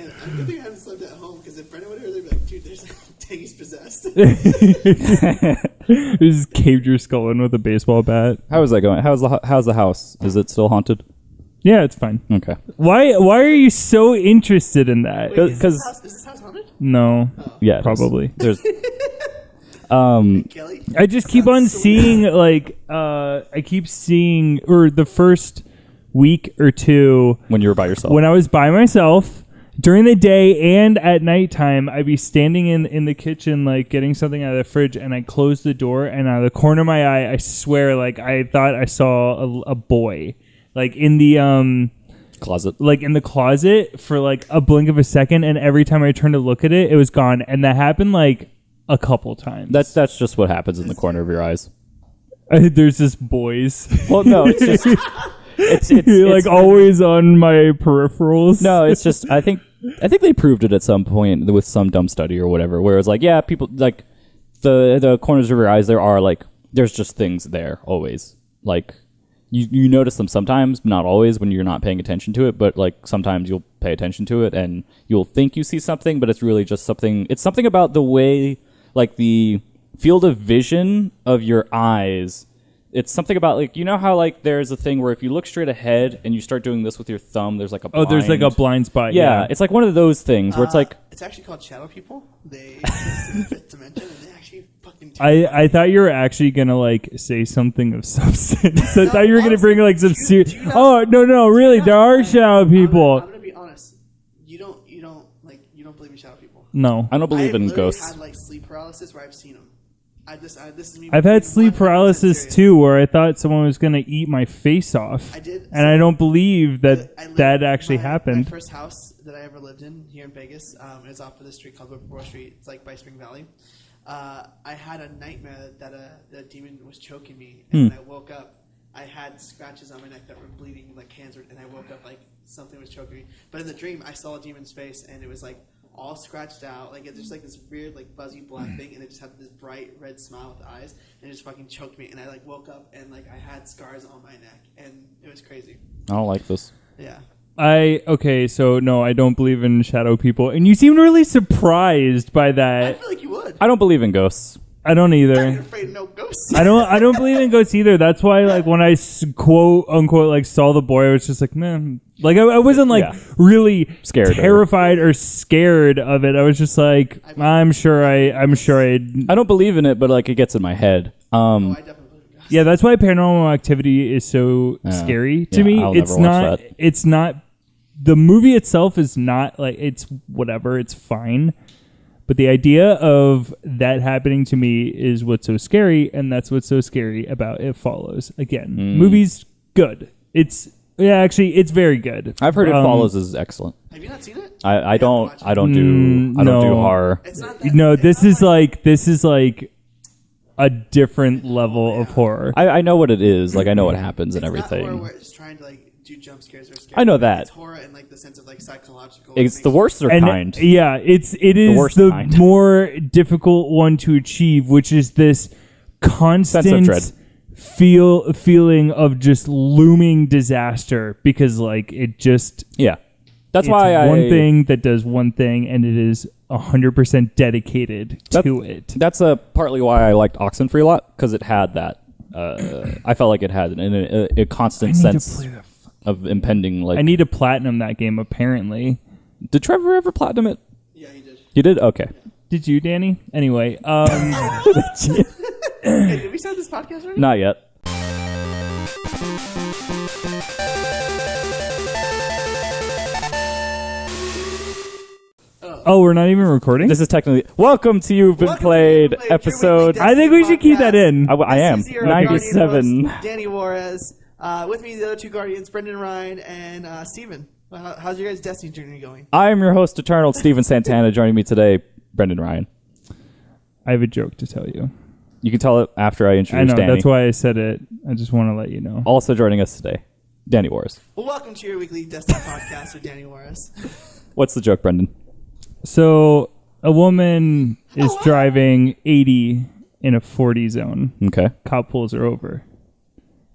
Man, I'm good thing I haven't slept at home, because if Brendan would have, they'd be like, dude, there's dang, he's possessed. You just caved your skull in with a baseball bat. How is that going? How's the house? Is it still haunted? Yeah, it's fine. Okay. Why are you so interested in that? Because is this house haunted? No. Yeah, probably. There's Kelly? I just keep on seeing, like, I keep seeing, or the first week or two, when you were by yourself. when I was by myself, during the day and at nighttime, I'd be standing in the kitchen, like, getting something out of the fridge, and I closed the door, and out of the corner of my eye, I swear, like, I thought I saw a boy, like, in the, closet. like, in the closet for, like, a blink of a second, and every time I turned to look at it, it was gone, and that happened, like, a couple times. That's just what happens in the corner of your eyes. There's just boys. Well, no, it's just it's like always on my peripherals. No, it's just I think they proved it at some point with some dumb study or whatever, where it's like, yeah, people like the corners of your eyes. There are like there's just things there always. Like you notice them sometimes, not always when you're not paying attention to it, but like sometimes you'll pay attention to it and you'll think you see something, but it's really just something. It's something about the way. Like the field of vision of your eyes, it's something about like, you know how like there's a thing where if you look straight ahead and you start doing this with your thumb, there's like a blind. There's like a blind spot. Yeah, it's like one of those things where it's like It's actually called shadow people. They fit dimension, and they actually fucking. I thought you were actually gonna like say something of substance. I thought you were gonna bring like some serious. Oh no, really, there are shadow people. I'm gonna be honest. You don't believe in shadow people. No, I don't believe in ghosts. I've had like sleep paralysis where I've seen them. This is me. I've had sleep paralysis too, where I thought someone was gonna eat my face off. I did, and I don't believe that actually happened. My first house that I ever lived in here in Vegas is off of this street called Whippoorwill Street. It's like by Spring Valley. I had a nightmare that a demon was choking me, and when I woke up, I had scratches on my neck that were bleeding like cancer, and I woke up like something was choking me. But in the dream, I saw a demon's face, and it was like all scratched out, like it's just like this weird like fuzzy black thing, and it just had this bright red smile with eyes, and it just fucking choked me, and I like woke up and like I had scars on my neck, and it was crazy. I don't like this. Yeah. So no, I don't believe in shadow people, and you seemed really surprised by that. I feel like you would. I don't believe in ghosts. I don't either. I'm afraid of no ghosts. I don't believe in ghosts either. That's why, like, when I quote unquote like saw the boy, I was just like, man, like I wasn't like really scared, terrified or scared of it. I was just like, I'm sure I. I don't believe in it, but like it gets in my head. I definitely believe in ghosts. Yeah, that's why Paranormal Activity is so scary to me. I'll never watch that. It's not. The movie itself is not like it's whatever. It's fine. But the idea of that happening to me is what's so scary, and that's what's so scary about It Follows. Again, movie's good. It's very good. I've heard It Follows is excellent. Have you not seen it? I don't do horror. It's not that, No, this is like a different level of horror. I know what it is. Like I know what happens and everything. Not horror where it's trying to like do jump scares or scary. I know that. It's horror in like the sense of like psychological. It's the worst of kind. Yeah, it is the more difficult one to achieve, which is this constant sense of dread. Feeling of just looming disaster, because like it just That's it's why one thing that does one thing, and it is 100% dedicated to it. That's partly why I liked Oxenfree a lot, because it had that. I felt like it had a constant sense of impending. Like I need to platinum that game. Apparently, did Trevor ever platinum it? Yeah, he did. You did? Okay. Yeah. Did you, Danny? Anyway, Hey, did we start this podcast already? Not yet. Oh, we're not even recording? This is technically... Welcome to You've Been Played episode... I think we should keep that in. I am. 97. Danny Juarez. With me, the other two Guardians, Brendan Ryan and Steven. How's your guys' Destiny journey going? I am your host, Eternal Steven Santana. Joining me today, Brendan Ryan. I have a joke to tell you. You can tell it after I introduce Danny. That's why I said it. I just want to let you know. Also joining us today, Danny Juarez. Well, welcome to your weekly Destiny podcast with Danny Juarez. What's the joke, Brendan? So, a woman is driving 80 in a 40 zone. Okay. Cop pulls her over.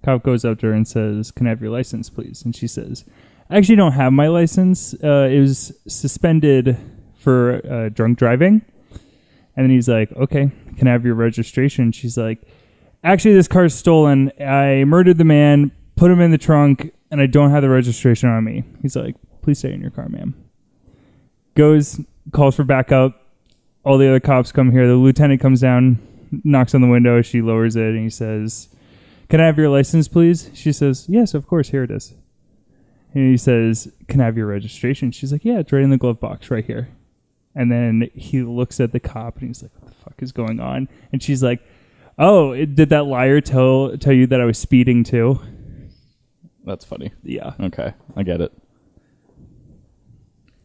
Cop goes up to her and says, "Can I have your license, please?" And she says, I actually don't have my license. It was suspended for drunk driving. And then he's like, okay, can I have your registration? She's like, actually, this car's stolen. I murdered the man, put him in the trunk, and I don't have the registration on me. He's like, please stay in your car, ma'am. Goes, calls for backup. All the other cops come here. The lieutenant comes down, knocks on the window. She lowers it, and he says, can I have your license, please? She says, yes, of course. Here it is. And he says, can I have your registration? She's like, yeah, it's right in the glove box right here. And then he looks at the cop, and he's like, what the fuck is going on? And she's like, oh, did that liar tell you that I was speeding too? That's funny. Yeah. Okay, I get it.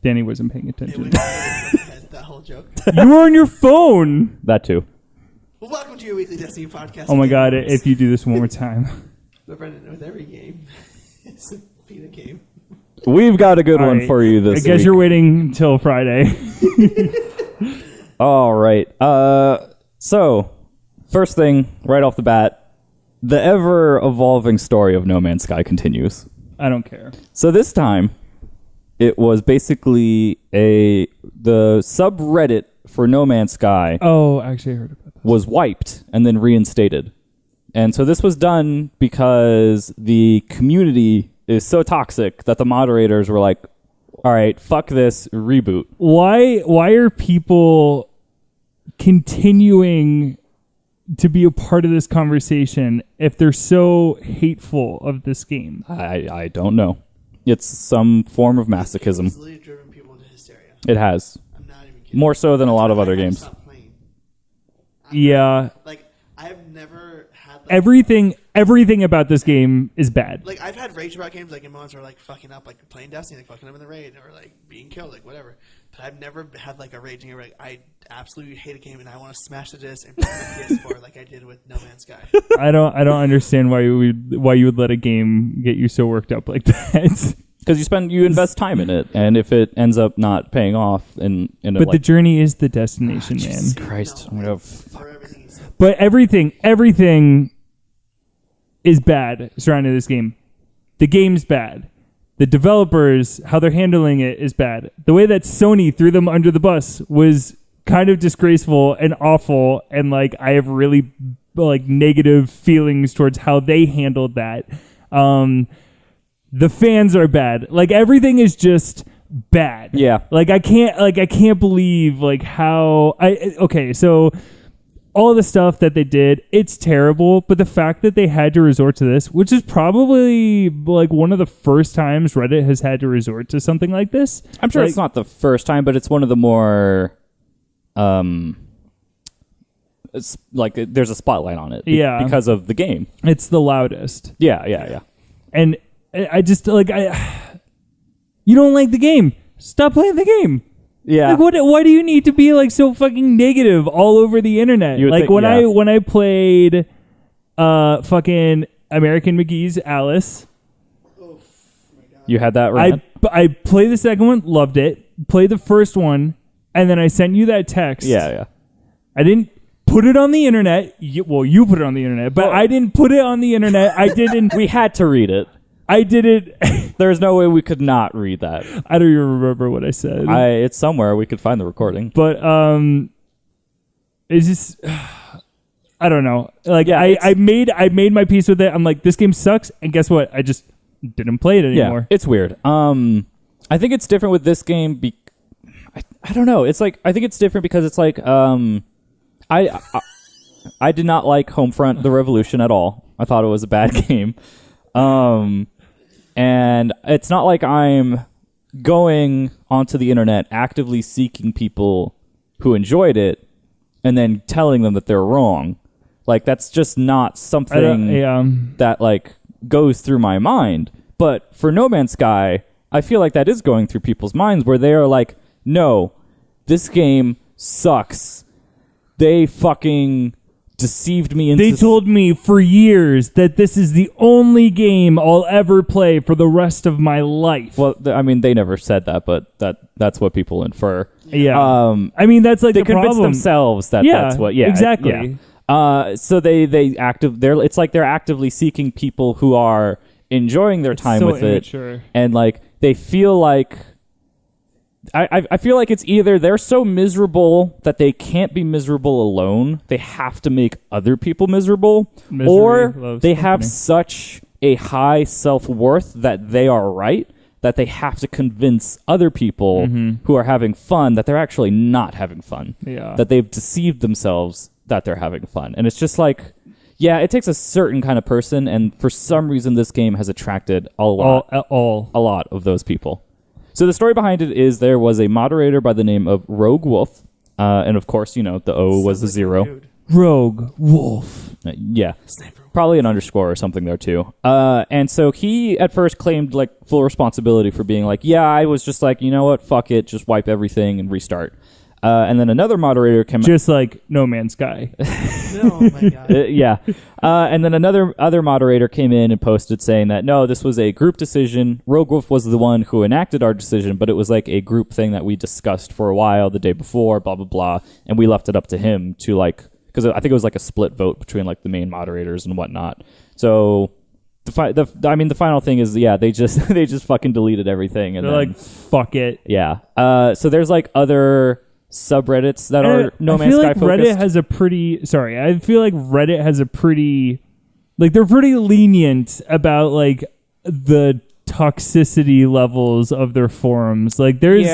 Danny wasn't paying It attention. went over my head, that whole joke. You were on your phone. That too. Well, welcome to your weekly Destiny podcast. Oh my god, if you do this one more time. But Brendan, with every game, it's a peanut game. We've got a good All one right. for you this I guess week. you're waiting until Friday. All right. So, first thing, right off the bat, the ever-evolving story of No Man's Sky continues. I don't care. So this time, it was basically the subreddit for No Man's Sky Oh, actually, I heard about that. was wiped and then reinstated. And so this was done because the community is so toxic that the moderators were like, all right, fuck this, reboot. Why are people continuing to be a part of this conversation if they're so hateful of this game? I don't know. It's some form of masochism. It's literally driven people into hysteria. It has. I'm not even kidding. More so than a lot of other I had to games. stop playing. Yeah. Like, I've never had... Like, Everything about this game is bad. Like, I've had rage about games, like, in moments where, like, fucking up, like, playing Destiny, like, fucking up in the raid, or, like, being killed, like, whatever. But I've never had, like, a raging, like, I absolutely hate a game, and I want to smash the disc and put it on the PS4 like I did with No Man's Sky. I don't understand why you would let a game get you so worked up like that. Because you invest time in it, and if it ends up not paying off, But the journey is the destination, man. Jesus Christ, I'm gonna For everything you said. But everything is bad surrounding this game. The game's bad. The developers, how they're handling it is bad. The way that Sony threw them under the bus was kind of disgraceful and awful, and like I have really like negative feelings towards how they handled that. The fans are bad. Like everything is just bad. Yeah. Like I can't believe like how so all the stuff that they did, it's terrible, but the fact that they had to resort to this, which is probably like one of the first times Reddit has had to resort to something like this. I'm sure like, it's not the first time, but it's one of the more it's like there's a spotlight on it Yeah. because of the game. it's the loudest. Yeah. And I just like you don't like the game. Stop playing the game. Yeah. Like why do you need to be like so fucking negative all over the internet? You would Like think- when yeah. when I played fucking American McGee's Alice, You had that right. I played the second one, loved it. Played the first one, and then I sent you that text. Yeah. I didn't put it on the internet. You put it on the internet, but I didn't put it on the internet. I didn't. We had to read it. I did it. There's no way we could not read that. I don't even remember what I said. It's somewhere we could find the recording. But it's just I don't know. Like Yeah, I made my peace with it. I'm like, this game sucks, and guess what? I just didn't play it anymore. Yeah, it's weird. I think it's different with this game. I don't know. It's like I think it's different because it's like I did not like Homefront: The Revolution at all. I thought it was a bad game. And it's not like I'm going onto the internet actively seeking people who enjoyed it and then telling them that they're wrong. Like that's just not something that like goes through my mind. But for No Man's Sky, I feel like that is going through people's minds where they are like, no, this game sucks. They fucking deceived me into... They told me for years that this is the only game I'll ever play for the rest of my life. Well, I mean, they never said that, but that's what people infer. Yeah. I mean, that's like they the convinced problem. themselves that Yeah, that's what... Yeah, exactly. Yeah. So it's like they're actively seeking people who are enjoying their time so with immature. it and like they feel like I feel like it's either they're so miserable that they can't be miserable alone, they have to make other people miserable, Misery or loves they have company. such a high self-worth that they are right, that they have to convince other people who are having fun that they're actually not having fun. Yeah. That they've deceived themselves that they're having fun. And it's just like, yeah, it takes a certain kind of person, and for some reason this game has attracted a lot of those people. So the story behind it is there was a moderator by the name of Rogue Wolf, and of course, the O was a 0. Rogue Wolf. Yeah. Probably an underscore or something there too. And so he at first claimed like full responsibility for being like, yeah, I was just like, you know what, fuck it, just wipe everything and restart. And then another moderator came just like No Man's Sky. Oh my god. yeah. And then other moderator came in and posted saying that, no, this was a group decision. Rogue Wolf was the one who enacted our decision, but it was like a group thing that we discussed for a while the day before, blah, blah, blah. And we left it up to him to like, because I think it was like a split vote between like the main moderators and whatnot. So the final thing is, yeah, they just fucking deleted everything. And they're like, fuck it. Yeah. So there's like other subreddits that are No Man's Sky focused. I feel like Reddit has a pretty, like, they're pretty lenient about like the toxicity levels of their forums. Like there's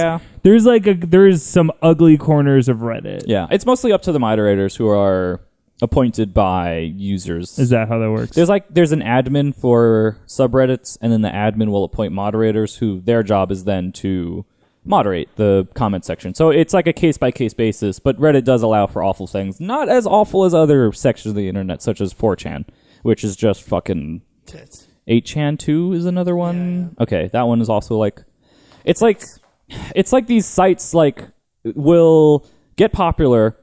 some ugly corners of Reddit. Yeah, it's mostly up to the moderators who are appointed by users. Is that how that works? There's an admin for subreddits, and then the admin will appoint moderators who their job is then to moderate the comment section. So it's like a case-by-case basis, but Reddit does allow for awful things. Not as awful as other sections of the internet, such as 4chan, which is just fucking... Tits. 8chan 2 is another one. Yeah. Okay, that one is also like... It's like these sites like will get popular,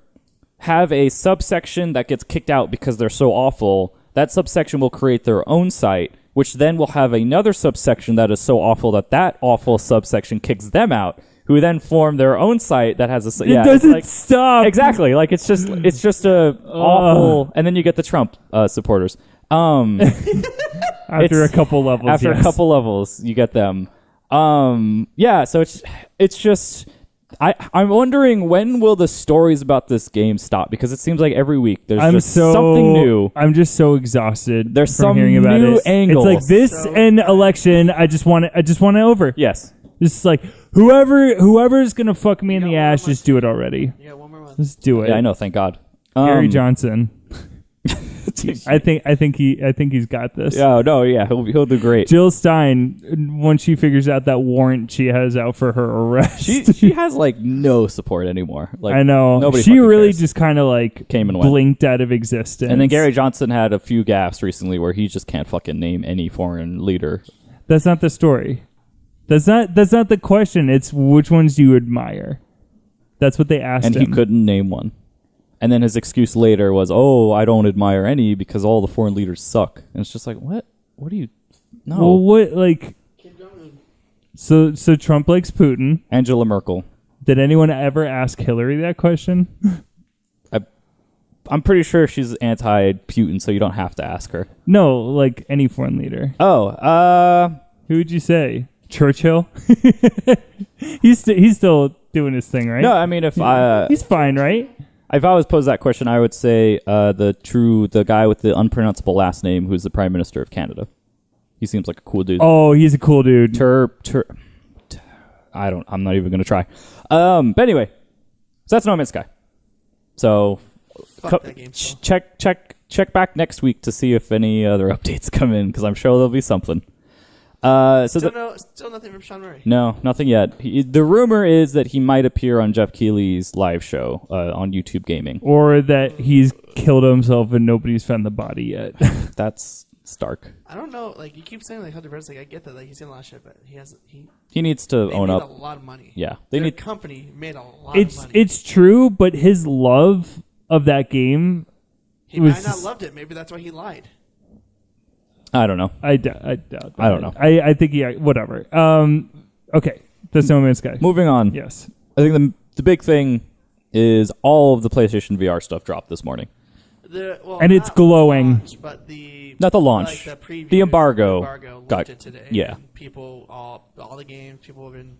have a subsection that gets kicked out because they're so awful. That subsection will create their own site, which then will have another subsection that is so awful that awful subsection kicks them out, who then form their own site that has a... It doesn't stop. Exactly. Like, it's just a awful... And then you get the Trump supporters. After a couple levels, a couple levels, you get them. Yeah, so it's just... I'm wondering when will the stories about this game stop, because it seems like every week there's something new. I'm just so exhausted. There's from some hearing about new it. angle. It's like this and election. I just want it over. Yes. It's like whoever's gonna fuck me in the ass, just do it already. You got one more month. Just do it. Yeah, I know. Thank God. Gary Johnson. I think he's got this. Oh no, yeah, he'll do great. Jill Stein, once she figures out that warrant she has out for her arrest, she has like no support anymore. Like, I know. Nobody she really cares. just kind of like Came and went. blinked out of existence. And then Gary Johnson had a few gaffes recently where he just can't fucking name any foreign leader. That's not the story. That's not the question. It's which ones do you admire? That's what they asked him. And he couldn't name one. And then his excuse later was, "Oh, I don't admire any because all the foreign leaders suck." And it's just like, what? What do you? No. Well, what like? So Trump likes Putin. Angela Merkel. Did anyone ever ask Hillary that question? I'm pretty sure she's anti-Putin, so you don't have to ask her. No, like any foreign leader. Oh, who would you say? Churchill? He's still doing his thing, right? No, I mean he's fine, right? If I was posed that question, I would say the guy with the unpronounceable last name, who's the Prime Minister of Canada. He seems like a cool dude. Oh, he's a cool dude. I'm not even gonna try. But anyway, so that's No Man's Sky. So That game still. check back next week to see if any other updates come in, because I'm sure there'll be something. Still nothing from Sean Murray. No, nothing yet. The rumor is that he might appear on Jeff Keighley's live show on YouTube Gaming. Or that he's killed himself and nobody's found the body yet. That's stark. I don't know. Like, you keep saying like Hunter Brendan, like I get that. Like, he's in a lot of shit, but he needs to they own made up. a lot of money. Yeah, Their company made a lot of money. It's true, but his love of that game, he might not loved it. Maybe that's why he lied. I don't know. I doubt that. I don't know. I think whatever. Okay, that's No Man's Sky. Moving on. Yes. I think the big thing is all of the PlayStation VR stuff dropped this morning. And it's not glowing. Launch, but Not the launch. Like the preview. The embargo got got it today. yeah. And people, all the games, people have been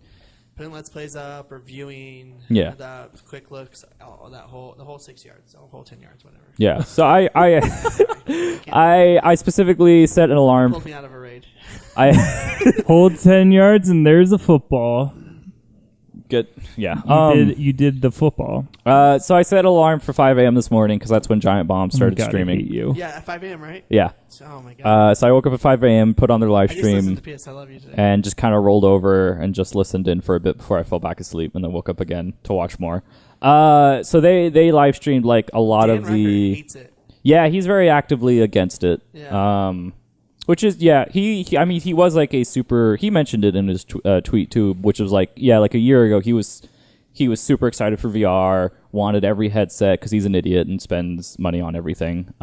putting Let's Plays up, reviewing. Yeah. The quick looks, all the whole 6 yards, the whole 10 yards, whatever. Yeah. So I specifically set an alarm. Pulled me out of a raid. I Hold 10 yards and there's a football. Good. Yeah. You did the football. So I set an alarm for 5 a.m. this morning because that's when Giant Bomb started God, I streaming. hate you. Yeah, at 5 a.m., right? Yeah. Oh my god. So I woke up at 5 a.m., put on their live I just listened stream, to PS I Love You today. and just kind of rolled over and just listened in for a bit before I fell back asleep, and then woke up again to watch more. So they live streamed like a lot Dan of Rucker the. hates it. Yeah, he's very actively against it. Yeah. Which is he was like a super. He mentioned it in his tweet too, which was like like a year ago he was super excited for VR, wanted every headset because he's an idiot and spends money on everything.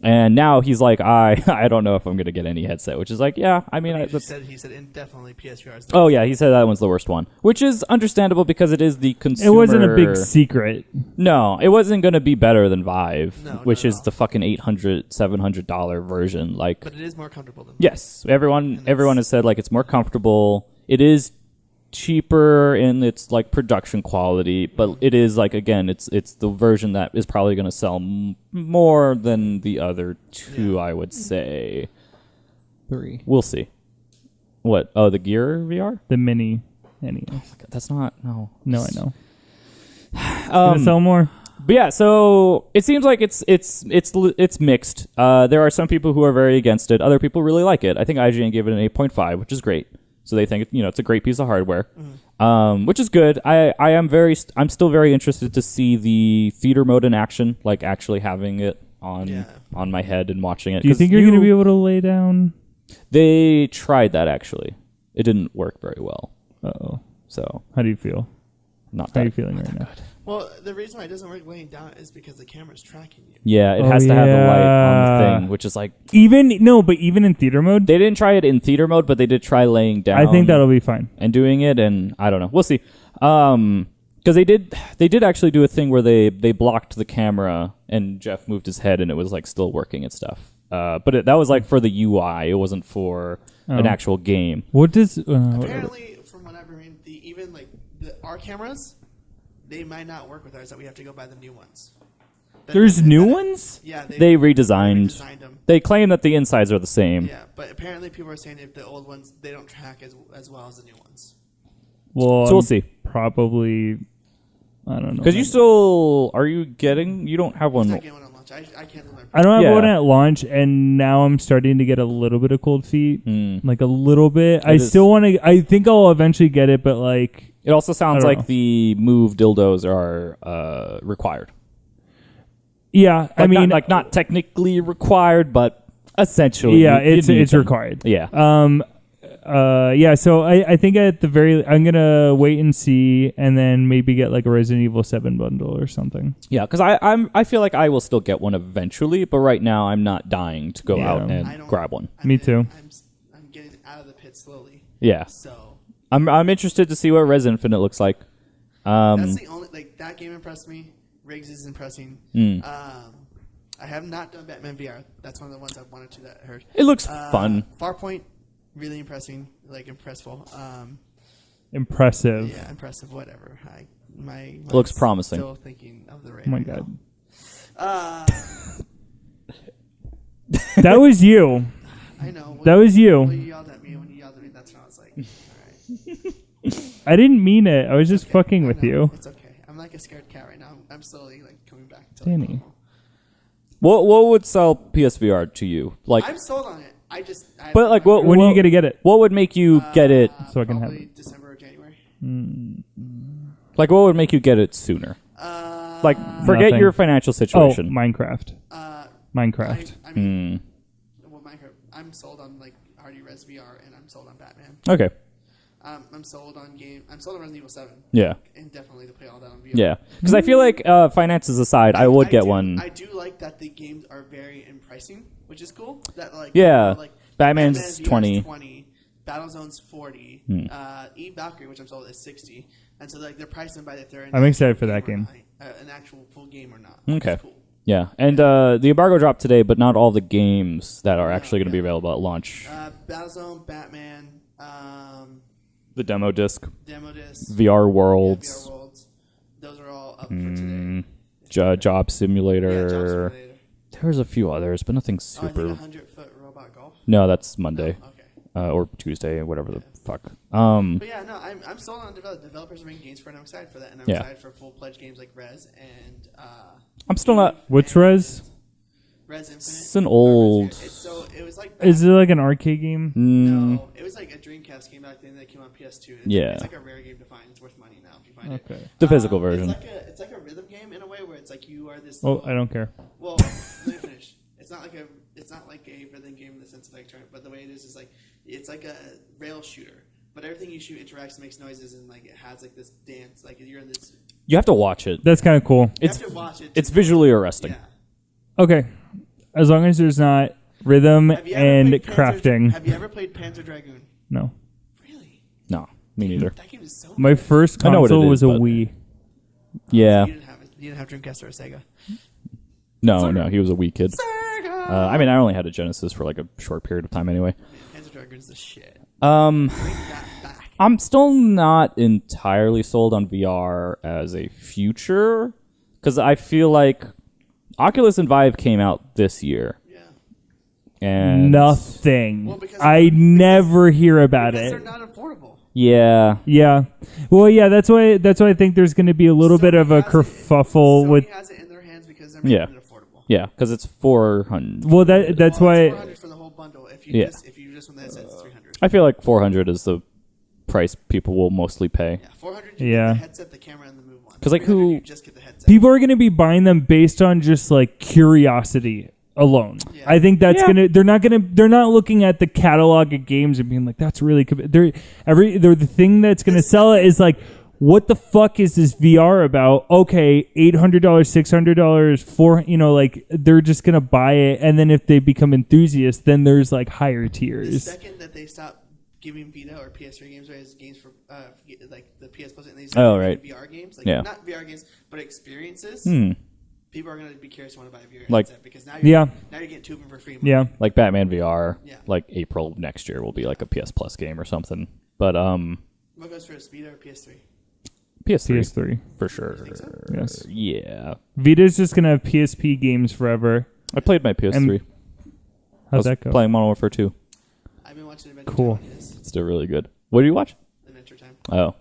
And now he's like, I don't know if I'm gonna get any headset, which is like, yeah, I mean, he said indefinitely PSVR is the oh yeah, he said that one's the worst one, which is understandable because it is the consumer. It wasn't a big secret. No, it wasn't gonna be better than Vive, No, which not is at all. the fucking $800-$700 version. Like, but it is more comfortable than yes, everyone has said like it's more comfortable. It is cheaper in its like production quality, but it is like again, it's the version that is probably going to sell more than the other two. I would say 3. we'll see. What? Oh, the Gear VR? The mini NES. That's not no. No, I know. Gonna sell more. But yeah, so it seems like it's mixed. There are some people who are very against it. Other people really like it. I think IGN gave it an 8.5, which is great. So they think it's a great piece of hardware, which is good. I'm still very interested to see the theater mode in action, like actually having it on my head and watching it. Do you think you're going to be able to lay down? They tried that actually. It didn't work very well. Uh-oh. So How do you feel? not How are that. you feeling right now? Well, the reason why it doesn't work laying down is because the camera's tracking you. Yeah, it Oh, has to have the light on the yeah. thing, which is like Even in theater mode, they didn't try it in theater mode, but they did try laying down. I think that'll be fine. And doing it, and I don't know. We'll see. Because they did actually do a thing where they blocked the camera and Jeff moved his head and it was like still working and stuff. But that was like for the UI. It wasn't for an actual game. What does Apparently, from what I've read, our cameras, they might not work with ours. That we have to go buy the new ones. there's new ones? Yeah, They redesigned. them. They claim that the insides are the same. Yeah, but apparently people are saying if the old ones they don't track as well as the new ones. Well, So we'll see. Probably, I don't know. Because you don't have I'm one. not getting one on launch. I can't do my. I don't have Yeah. one at launch, and now I'm starting to get a little bit of cold feet, like a little bit. I is- still want to. I think I'll eventually get it, but like, It also sounds I don't like know. the Move dildos are required. yeah. I mean, like not technically required, but essentially, yeah, you need it's them. required. Yeah. Yeah. So I think at the I'm gonna wait and see, and then maybe get like a Resident Evil 7 bundle or something. Yeah, because I feel like I will still get one eventually, but right now I'm not dying to go Yeah. out I and don't- grab one. Me too. I'm getting out of the pit slowly. Yeah, So I'm interested to see what Res Infinite looks like. that's the only that game impressed me. Riggs is impressing. I have not done Batman VR. That's one of the ones I wanted to that I heard. It looks fun. Farpoint, really impressing, impressful. Impressive. Yeah, impressive. Whatever. My Looks mind's promising. Still thinking of the raid. Oh my right god. now. That was you. I know. That was you. When you yelled at me, that's when I was like, all right. I didn't mean it. I was just fucking I with know. you. It's okay. I'm like a scared cat right now. I'm slowly coming back to Danny. normal. What would sell PSVR to you? Like, I'm sold on it. but like what? When are you gonna get it? What would make you get it? So I can have probably it. December or January. Like, what would make you get it sooner? Like, forget Nothing. your financial Oh, situation. Minecraft. Minecraft. I mean, Hmm. well, Minecraft. I'm sold on already Res VR, and I'm sold on Batman. Okay. I'm sold on I'm sold on Resident Evil 7, Yeah. and definitely to play all that on VR. Yeah. Because I feel like finances aside, I would get one. I do like that the games are very in pricing, which is cool. That Yeah. Batman's Batman's VR 20. is 20, Battlezone's 40, Eve Valkyrie, which I'm sold, is 60, and so they're pricing by if they're. I'm excited for that game. An actual full game or not. Okay. It's cool. Yeah, and the embargo dropped today, but not all the games that are actually going to be available at launch. Battlezone, Batman, The demo disc, VR VR Worlds, Worlds. Those are all up for today. Job Simulator. Yeah, Job Simulator. There's a few others, but nothing I super. think 100-foot robot golf. No, that's Monday. Oh, okay. Or Tuesday, whatever the fuck. But yeah, no, I'm sold on developers are making games for it, and I'm excited for that. And I'm excited for full-fledged games like Rez and... I'm still not... What's Rez? Rez Infinite. It's an old... It was like... Is it like an arcade game? No, it was like a Dreamcast game back then that came on PS2. It's like a rare game to find. It's worth money now if you find it. The physical version. It's like a rhythm game in a way where it's like you are this... Oh, I don't care. Well, let me finish. It's not like a rhythm game in the sense of like turn, but the way it is like it's like a rail shooter. But everything you shoot interacts and makes noises, and like it has like this dance. Like you're in this. You have to watch it. That's kind of cool. You have to watch it. It's visually arresting. Yeah. Okay, as long as there's not rhythm and crafting. Have you ever played Panzer Dragoon? No. Really? No, me neither. That game is so. My first I know what it console was is, a but- Wii. Yeah. You didn't have Dreamcast or a Sega. No, he was a Wii kid. Sega. I mean, I only had a Genesis for like a short period of time anyway. Panzer Dragoon's the shit. Um, Bring that back. I'm still not entirely sold on VR as a future because I feel like Oculus and Vive came out this year. Yeah. And Nothing. Well, because- I never hear about Because it. they're not affordable. yeah, Yeah. Well, yeah. That's why I think there's going to be a little bit of a kerfuffle Sony with. has it in their hands because they're making it affordable. yeah, because it's 400. Well, that's Well, why. it's 400 for the whole bundle. If you just want the headset, it's 300. I feel like 400 is the price people will mostly pay. Yeah, 400. You Yeah. get the headset, the camera, and the Move One. 'Cause, like, 300, who- you just get the headset. People are going to be buying them based on just like curiosity alone. Yeah. I think that's they're not looking at the catalog of games and being like, that's really the thing that's going to sell it is like, what the fuck is this VR about? Okay, $800, $600, like they're just going to buy it. And then if they become enthusiasts, then there's like higher The tiers. second that they stop giving Vita or PS3 games as games for like the PS Plus, and they Oh, start right. giving VR games, like Yeah. not VR games, but experiences. People are going to be curious to want to buy a VR Like- headset because now you're getting two of them for free. Yeah. Like Batman VR, Yeah. like April next year will be like a PS Plus game or something. But What goes first, Vita or PS3? PS3, PS3. for sure. think so? Yes. Yeah. Vita's just going to have PSP games forever. I played my PS3. I How'd was that go? playing Modern Warfare 2. I've been watching Adventure Cool. Time. Yes, It's still really good. What do you watch? Adventure Time. Oh,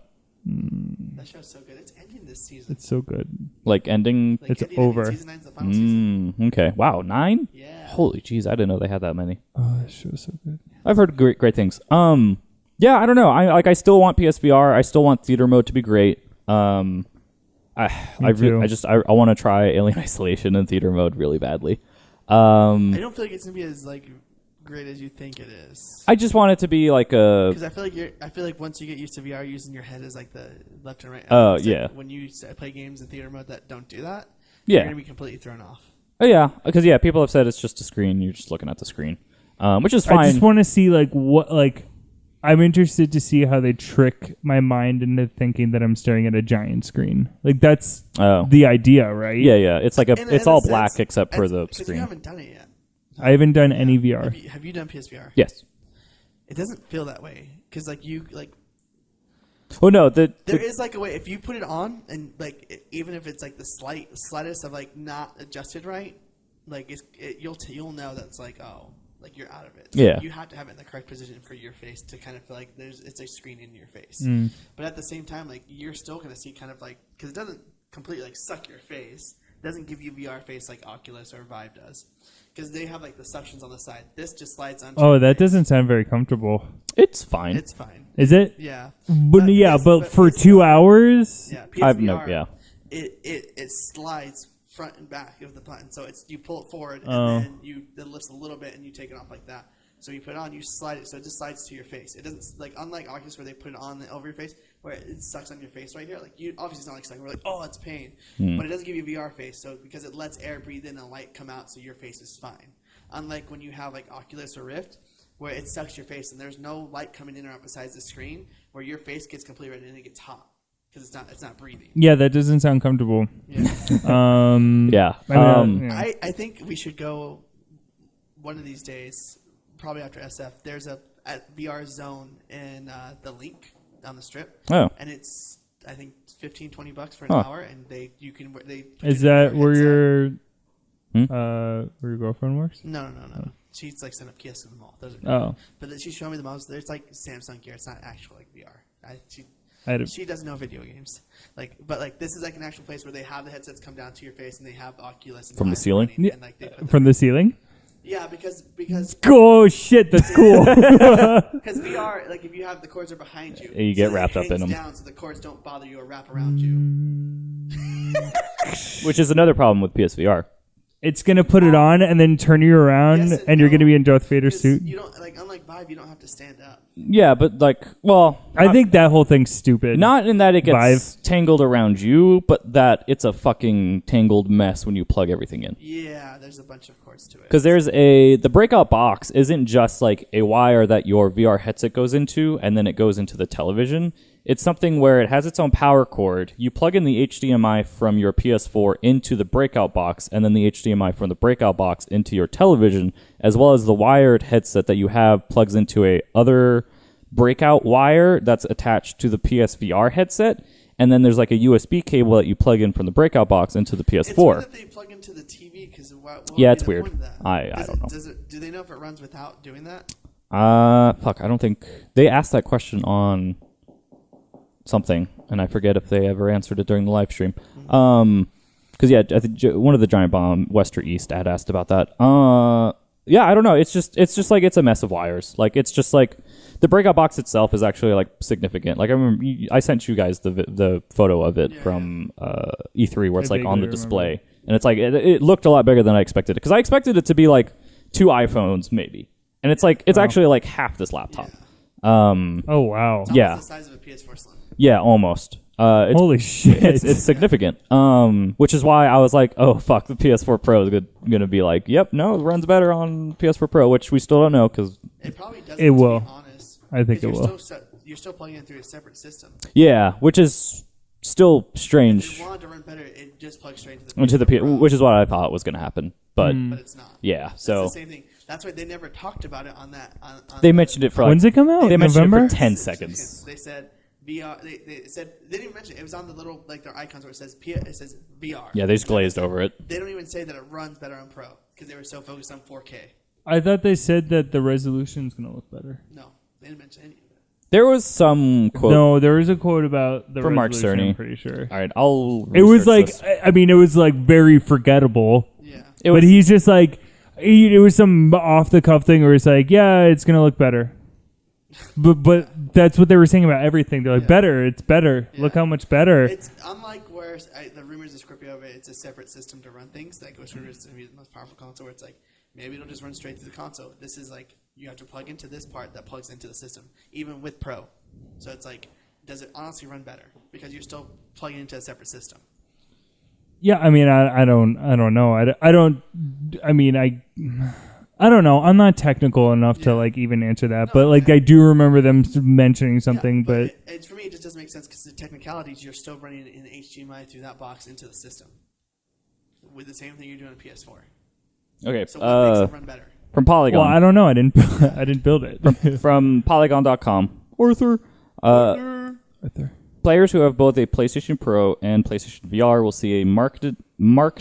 That show's so good. It's ending this season. It's so good. like ending. Like, it's ending over. Season 9's the final season. Okay. Wow, 9? Yeah. Holy jeez, I didn't know they had that many. Oh, that show's so good. I've heard great things. Yeah, I don't know. I still want PSVR. I still want theater mode to be great. I too. want to try Alien Isolation in theater mode really badly. I don't feel like it's gonna be as like great as you think it is. I just want it to be like a. Because I feel like once you get used to VR, using your head as like the left and right. Oh, it's like yeah. when you play games in theater mode that don't do that, Yeah. you're gonna be completely thrown off. Oh yeah, because people have said it's just a screen. You're just looking at the screen, which is fine. I just want to see I'm interested to see how they trick my mind into thinking that I'm staring at a giant screen. Like that's the idea, right? Yeah. It's like it's all in a black sense, except for the because screen. you haven't done it yet. I haven't done any VR. Have you done PSVR? Yes. It doesn't feel that way because Oh no, there is like a way if you put it on and like even if it's like the slightest of like not adjusted right, like you'll know that's like like you're out of it. So Yeah. you have to have it in the correct position for your face to kind of feel like it's a screen in your face. But at the same time, like you're still gonna see kind of like because it doesn't completely like suck your face. It doesn't give you VR face like Oculus or Vive does because they have like the suctions on the side. This just slides onto. Oh, your that face. doesn't sound very comfortable. it's fine. It's fine. Is it? Yeah. But for 2 hours. Yeah, I've PSVR, it slides front and back of the button, so you pull it forward and then it lifts a little bit and you take it off like that. So you put it on, you slide it, so it just slides to your face. It doesn't like unlike Oculus where they put it on over your face, where it sucks on your face right here. Like you obviously it's not like sucking. We're like, oh, it's pain, but it doesn't give you VR face. So because it lets air breathe in and light come out, so your face is fine. Unlike when you have like Oculus or Rift, where it sucks your face and there's no light coming in or out besides the screen, where your face gets completely red and it gets hot. because it's not breathing. Yeah, that doesn't sound comfortable. Yeah. Yeah. I think we should go one of these days, probably after SF. There's a VR zone in the Link down the Strip. Oh. And it's, I think, $15-$20 for an hour, and Is that where your girlfriend works? No. She's like set up kiosks in the mall. Those are but then she's showing me the models. There's like Samsung gear. It's not actual like VR. She doesn't know video games. But this is like an actual place where they have the headsets come down to your face and they have Oculus and from the ceiling. From the ceiling. Yeah, because oh shit, that's cool. Because VR, like if you have the cords are behind you, you get wrapped up in them, down so the cords don't bother you or wrap around you. Which is another problem with PSVR. It's gonna put it on and then turn you around, and you're gonna be in Darth Vader's suit. You don't unlike Vive, you don't have to stand up. Yeah, but I think that whole thing's stupid. Not in that it gets Vive. tangled around you, but that it's a fucking tangled mess when you plug everything in. Yeah, there's a bunch of cords to it. Because the breakout box isn't just like a wire that your VR headset goes into and then it goes into the television. It's something where it has its own power cord. You plug in the HDMI from your PS4 into the breakout box, and then the HDMI from the breakout box into your television, as well as the wired headset that you have plugs into a other breakout wire that's attached to the PSVR headset. And then there's like a USB cable that you plug in from the breakout box into the PS4. It's weird that they plug into the TV because it's weird. I don't know. Do they know if it runs without doing that? Fuck, I don't think they asked that question on something, and I forget if they ever answered it during the live stream. Because I think one of the Giant Bomb West or East had asked about that. I don't know. It's just like it's a mess of wires. Like it's just like the breakout box itself is actually like significant. Like I remember I sent you guys the photo of it from E3 where it's like on the display, and it's like it looked a lot bigger than I expected it, because I expected it to be like 2 iPhones maybe, and it's like it's actually like half this laptop. Oh wow! It's almost the size of a PS4 Slim. Yeah, almost. Holy shit! It's significant. Which is why I was like, oh fuck, the PS4 Pro is gonna be like, yep, no, it runs better on PS4 Pro, which we still don't know because it probably doesn't. It will. To be honest, I think it will. You're still plugging it through a separate system. Yeah, which is still strange. If it wanted to run better, it just plugs straight into the Pro, which is what I thought was gonna happen, but it's not. Yeah, so it's the same thing. That's why they never talked about it on that. They mentioned it for like, when's it come out? They mentioned November? it for 10 seconds. They said VR. They said they didn't even mention it. It was on the little their icons where it says VR. Yeah, they just glazed over it. They don't even say that it runs better on Pro because they were so focused on 4K. I thought they said that the resolution's gonna look better. No, they didn't mention any of it. There was some quote. No, there was a quote about the from Mark resolution, Cerny. I'm pretty sure. All right, I'll. It was like this. it was like very forgettable. Yeah, but he's just like. It was some off the cuff thing where it's like, yeah, it's gonna look better, but that's what they were saying about everything. They're like, better, it's better. Yeah. Look how much better. It's unlike where the rumors of Scorpio of it. It's a separate system to run things. Like Ghost Rider is the most powerful console, where it's like maybe it'll just run straight through the console. This is like you have to plug into this part that plugs into the system, even with Pro. So it's like, does it honestly run better because you're still plugging into a separate system? Yeah, I mean, I don't know. I don't know. I'm not technical enough to like even answer that, but like I do remember them mentioning something. but for me, it just doesn't make sense because the technicalities, you're still running an HDMI through that box into the system with the same thing you're doing on PS4. Okay, so what makes it run better? From Polygon. Well, I don't know. I didn't build it. From Polygon.com. Arthur. Players who have both a PlayStation Pro and PlayStation VR will see a marked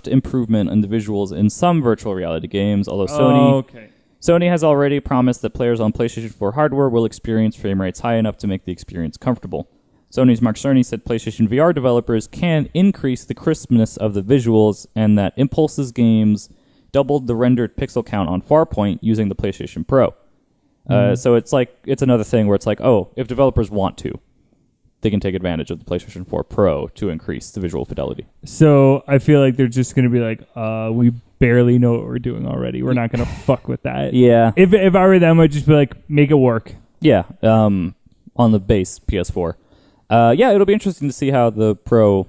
improvement in the visuals in some virtual reality games, although Sony has already promised that players on PlayStation 4 hardware will experience frame rates high enough to make the experience comfortable. Sony's Mark Cerny said PlayStation VR developers can increase the crispness of the visuals, and that Impulse's games doubled the rendered pixel count on Farpoint using the PlayStation Pro. So it's another thing where it's like, if developers want to, they can take advantage of the PlayStation 4 Pro to increase the visual fidelity. So I feel like they're just going to be like, we barely know what we're doing already. We're not going to fuck with that. Yeah. If I were them, I'd just be like, make it work. Yeah. On the base PS4. It'll be interesting to see how the Pro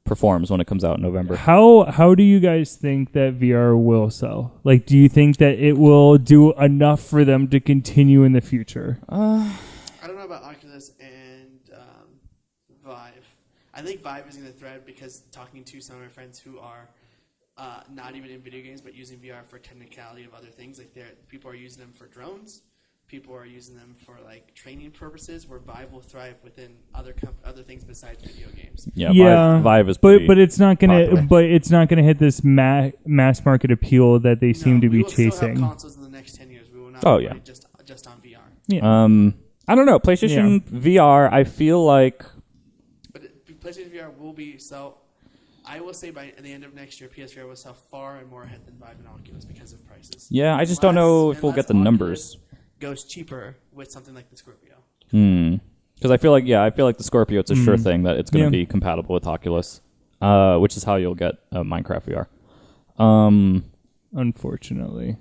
performs when it comes out in November. How do you guys think that VR will sell? Like, do you think that it will do enough for them to continue in the future? I don't know about Oculus and Vive. I think Vive is going to thrive because talking to some of my friends who are not even in video games but using VR for technicality of other things, like people are using them for drones. People are using them for like training purposes, where Vive will thrive within other things besides video games. Yeah, Vive is but it's not gonna popular. but it's not gonna hit this mass market appeal that they seem to be we will chasing. Still have consoles in the next 10 years. We will not be just on VR. Yeah. I don't know. PlayStation VR, I feel like... But PlayStation VR will be... So, I will say by the end of next year, PSVR will sell far and more ahead than Vive and Oculus because of prices. Yeah, I just don't know if we'll get the numbers. Goes cheaper with something like the Scorpio. Because I feel like the Scorpio, it's a sure thing that it's going to be compatible with Oculus, which is how you'll get Minecraft VR. Unfortunately.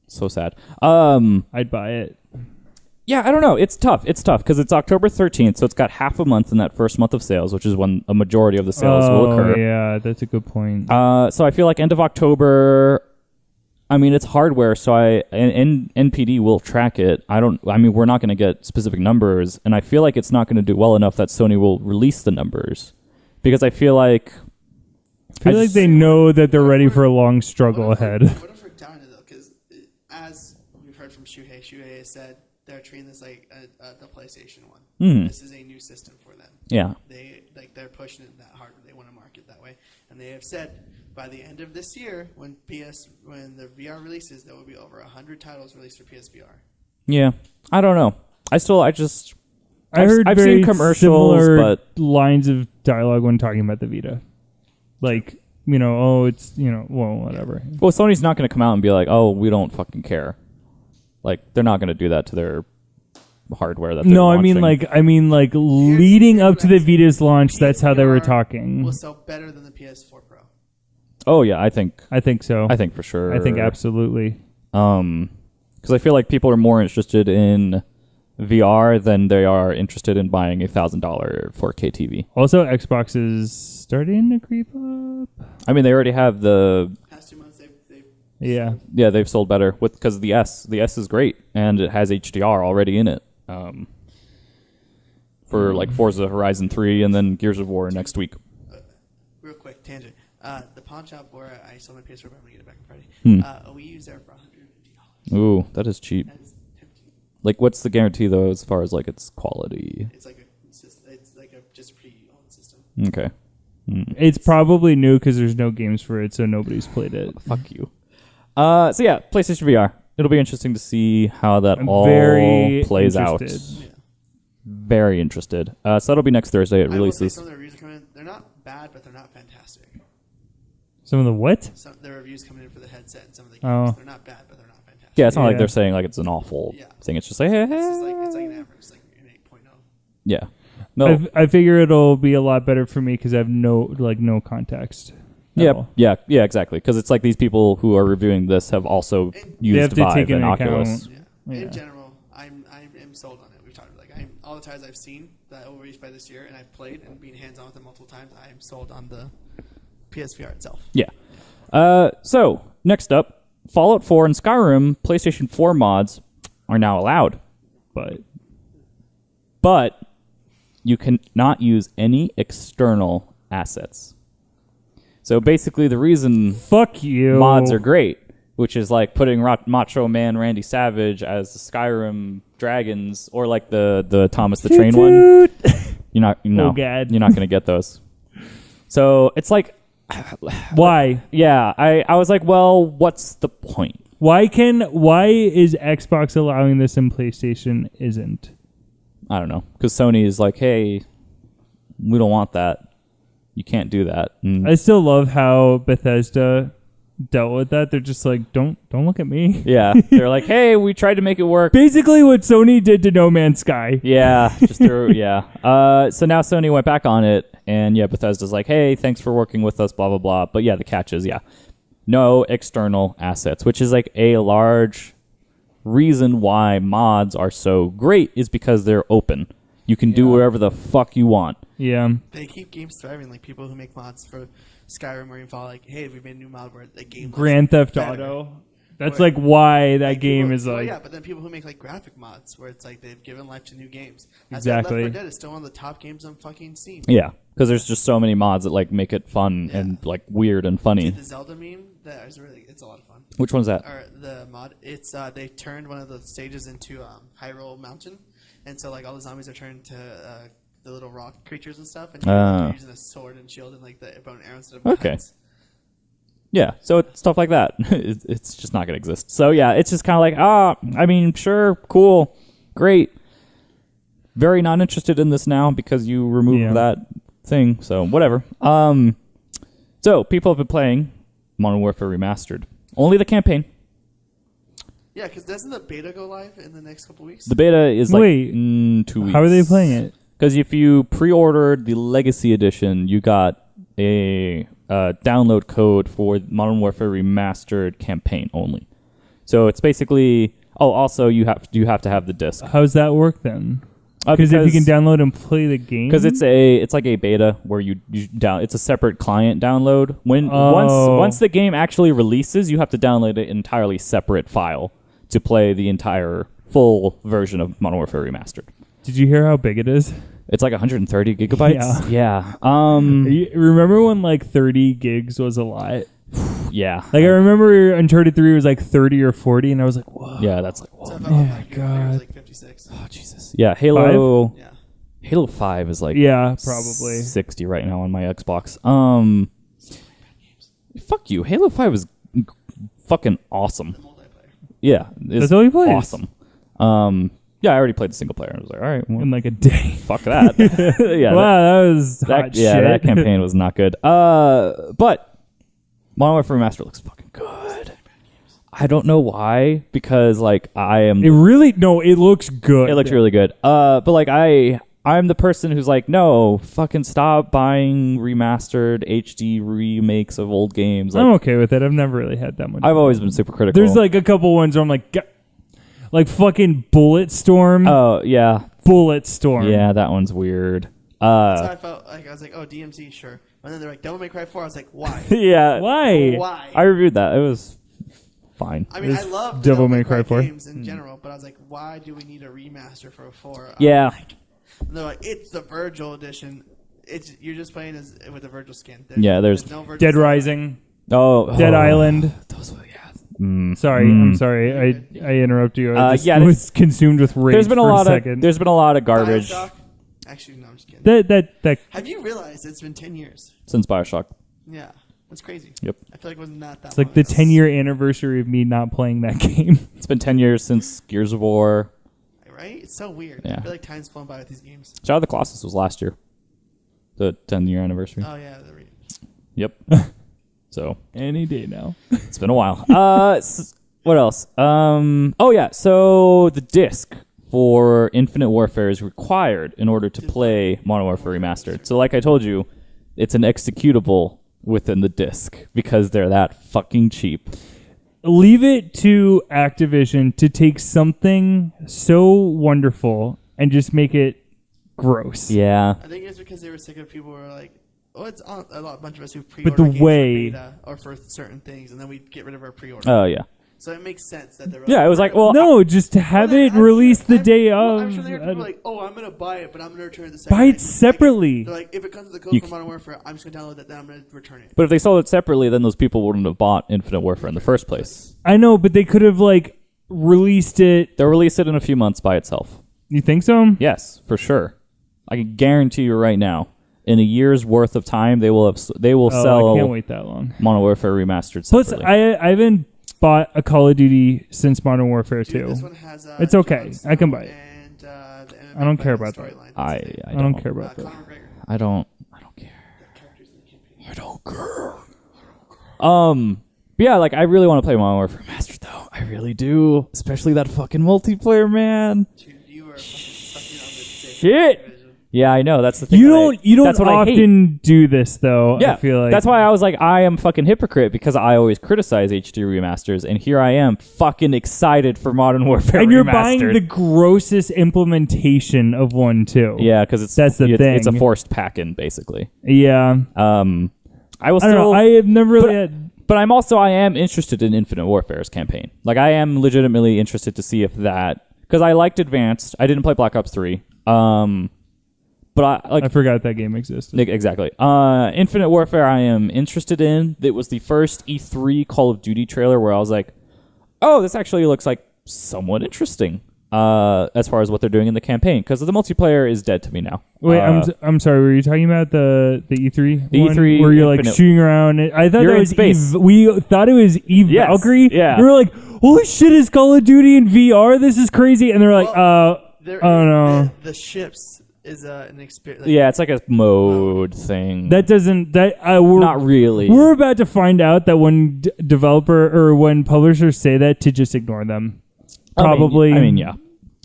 So sad. I'd buy it. Yeah, I don't know. It's tough. It's tough because it's October 13th, so it's got half a month in that first month of sales, which is when a majority of the sales will occur. Yeah, that's a good point. So I feel like end of October... I mean, it's hardware, so NPD will track it. We're not going to get specific numbers, and I feel like it's not going to do well enough that Sony will release the numbers, because I feel like they know that they're ready for a long struggle ahead. What if we're down to though? Because as we've heard from Shuhei has said they're treating this like the PlayStation 1. This is a new system for them. Yeah, they're pushing it that hard. They want to market that way, and they have said. By the end of this year, when the VR releases, there will be over 100 titles released for PSVR. Yeah, I don't know. I've heard seen commercials, but lines of dialogue when talking about the Vita, like it's whatever. Well, Sony's not going to come out and be like, "Oh, we don't fucking care." Like they're not going to do that to their hardware. That they're launching. I mean, leading up to the Vita's launch, that's how they were talking. Will sell better than the PS4 Pro. Oh yeah, I think so. I think for sure. I think absolutely. Because I feel like people are more interested in VR than they are interested in buying a $1,000 4K TV. Also, Xbox is starting to creep up. I mean, they already have the Past 2 months, they've sold better because the S is great and it has HDR already in it. For like Forza Horizon 3 and then Gears of War next week. Real quick tangent. The pawn shop where I sold my PS4, but I'm gonna get it back on Friday. We used there for $150. Ooh, that is cheap. That is tempting. Like, what's the guarantee though, as far as like its quality? It's like a just pre-owned system. Okay. It's probably new because there's no games for it, so nobody's played it. Fuck you. So yeah, PlayStation VR. It'll be interesting to see how that all plays out. Yeah. Very interested. So that'll be next Thursday. It releases. Some of the reviews are coming in. They're not bad, but they're not fantastic. Some of the what? Some the reviews coming in for the headset and some of the games. They're not bad, but they're not fantastic. Yeah, it's not like they're saying like it's an awful thing. It's just like, hey. It's like an average, it's like an 8.0. Yeah. No. I figure it'll be a lot better for me because I have no context. Yeah, exactly. Because it's like these people who are reviewing this have also used Vive and Oculus. Yeah. In general, I'm sold on it. We've talked about all the titles I've seen that will release by this year, and I've played and been hands on with them multiple times. I am sold on the PSVR itself. Yeah. So next up, Fallout 4 and Skyrim PlayStation 4 mods are now allowed, but you cannot use any external assets. So basically, the reason fuck you mods are great, which is like putting Macho Man Randy Savage as the Skyrim dragons, or like the Thomas the Train one. You're not going to get those. So it's like, why? Yeah, I was like, well, what's the point? Why is Xbox allowing this and PlayStation isn't? I don't know, because Sony is like, hey, we don't want that. You can't do that. I still love how Bethesda dealt with that. They're just like, don't look at me. Yeah, they're like, hey, we tried to make it work. Basically, what Sony did to No Man's Sky. Yeah, so now Sony went back on it, and Bethesda's like, hey, thanks for working with us, blah blah blah. But the catch is, no external assets, which is like a large reason why mods are so great is because they're open. You can do whatever the fuck you want. Yeah. They keep games thriving. Like people who make mods for Skyrim or Fallout, like, hey, we made a new mod where the game Grand Theft Auto. That's like why that game people, is like yeah, but then people who make like graphic mods where it's like they've given life to new games. That's Exactly. why Left 4 Dead is still one of the top games on fucking Steam. Yeah, because there's just so many mods that like make it fun and like weird and funny. Dude, the Zelda meme, that is really, it's a lot of fun. Which one's that? Or the mod, it's they turned one of the stages into Hyrule Mountain, and so like all the zombies are turned to the little rock creatures and stuff, and you're using a sword and shield and like the bow and arrow instead of Okay. guns. Yeah, so it's stuff like that. It's just not going to exist. So yeah, it's just kind of like, I mean, sure, cool, great. Very not interested in this now because you removed that thing. So whatever. So people have been playing Modern Warfare Remastered. Only the campaign. Yeah, because doesn't the beta go live in the next couple weeks? The beta is like Wait, 2 weeks. how are they playing it? Because if you pre-ordered the Legacy Edition, you got a download code for Modern Warfare Remastered campaign only. So it's basically. Oh, also you have to have the disc. How's that work then? Because if you can download and play the game, because it's like a beta where you down. It's a separate client download. Once the game actually releases, you have to download an entirely separate file to play the entire full version of Modern Warfare Remastered. Did you hear how big it is? It's like 130 gigabytes. Yeah. You remember when like 30 gigs was a lot? Yeah. Like I remember Uncharted 3 was like 30 or 40, and I was like, whoa. Yeah, that's like, whoa. So Oh my God. like 56. Oh, Jesus. Yeah, Halo. Yeah. Halo 5 is like Yeah, probably 60 right now on my Xbox. Fuck you. Halo 5 is fucking awesome. Yeah, it's That's all you played? awesome. Yeah, I already played the single player. I was like, all right, well, in like a day. fuck that. Yeah, Wow, that was hot shit. that campaign was not good. But Modern Warfare Remastered looks fucking good. I don't know why, because like It looks good. it looks really good. But like I'm the person who's like, no, fucking stop buying remastered HD remakes of old games. Like, I'm okay with it. I've never really had that much. I've always been super critical. There's like a couple ones where I'm like fucking Bulletstorm. oh yeah, Bulletstorm. yeah, that one's weird. So I felt like I was like, oh, DMC, sure. And then they're like, Devil May Cry 4. I was like, why? Yeah, Why? Why? I reviewed that. It was fine. I mean, I This love Devil May Cry 4. games in general, but I was like, why do we need a remaster for a 4? Yeah. And they're like, it's the Virgil edition. You're just playing with the Virgil skin. There's no Virgil Dead skin. Rising. Dead Island. Those were, yeah. Sorry, I'm sorry. I interrupt you. I just yeah, was consumed with rage There's been for a lot second. There's been a lot of garbage BioShock? Actually, no, I'm just kidding. that Have you realized it's been 10 years? since BioShock. Yeah. That's crazy. Yep. I feel like it was not that it's like long the ago. 10-year anniversary of me not playing that game. It's been 10 years since Gears of War. Right? It's so weird. Yeah. I feel like time's flown by with these games. Shadow of the Colossus was last year. The 10-year anniversary. Oh, yeah. Yep. So Any day now. it's been a while. What else? Oh yeah. So the disc for Infinite Warfare is required in order to play Modern Warfare Remastered. So like I told you, it's an executable within the disc because they're that fucking cheap. Leave it to Activision to take something so wonderful and just make it gross. Yeah. I think it's because they were sick of people who were like, oh, it's a bunch of us who But pre-order the games way- for beta or for certain things, and then we get rid of our pre-order. Oh yeah. So it makes sense that they're Yeah. It was like, well, No, just to have it released the day of. I'm sure there are people like, oh, I'm going to buy it, but I'm going to return it the second Buy day. it separately. They're like, if it comes with the code You for Modern Warfare, I'm just going to download that, then I'm going to return it. but if they sold it separately, then those people wouldn't have bought Infinite Warfare in the first place. I know, but they could have like released it. They'll release it in a few months by itself. You think so? Yes, for sure. I can guarantee you right now, in a year's worth of time, they will Oh, sell I can't wait that long. Modern Warfare Remastered Plus, separately. I haven't bought a Call of Duty since Modern Warfare Dude, 2. this one has, It's okay. Jon I can Snow buy it. And, the I don't care MMA about that. storyline. I That's it. I don't care about that. Conor McGregor. I don't care. The characters in the campaign. I don't care. But yeah, like I really want to play Modern Warfare Remastered though. I really do, especially that fucking multiplayer, man. Dude, you are fucking on the Shit. division. Yeah, I know. That's the thing. You that don't that's what I hate. often do this though. Yeah, I feel like that's why I was like, I am fucking hypocrite because I always criticize HD remasters, and here I am, fucking excited for Modern Warfare. And you're Remastered. buying the grossest implementation of one too. Yeah, because That's the it's a thing. forced pack-in basically. Yeah. I will I don't know. still. I have never really had. But I am interested in Infinite Warfare's campaign. Like, I am legitimately interested to see if that, because I liked Advanced. I didn't play Black Ops 3. But I forgot that game existed. Exactly. Infinite Warfare I am interested in. It was the first E3 Call of Duty trailer where I was like, oh, this actually looks like somewhat interesting as far as what they're doing in the campaign, because the multiplayer is dead to me now. Wait, I'm sorry. Were you talking about the E3? The one E3 where you're like Infinite. shooting around? I thought You're that in was space. We thought it was Eve Yes, Valkyrie. yeah. We were like, holy shit, is Call of Duty in VR? This is crazy. And they're like, oh no. The ships is an experience. Yeah, it's like a mode thing. That doesn't. Not really. We're about to find out that when developer or when publishers say that, to just ignore them. Probably. I mean, yeah.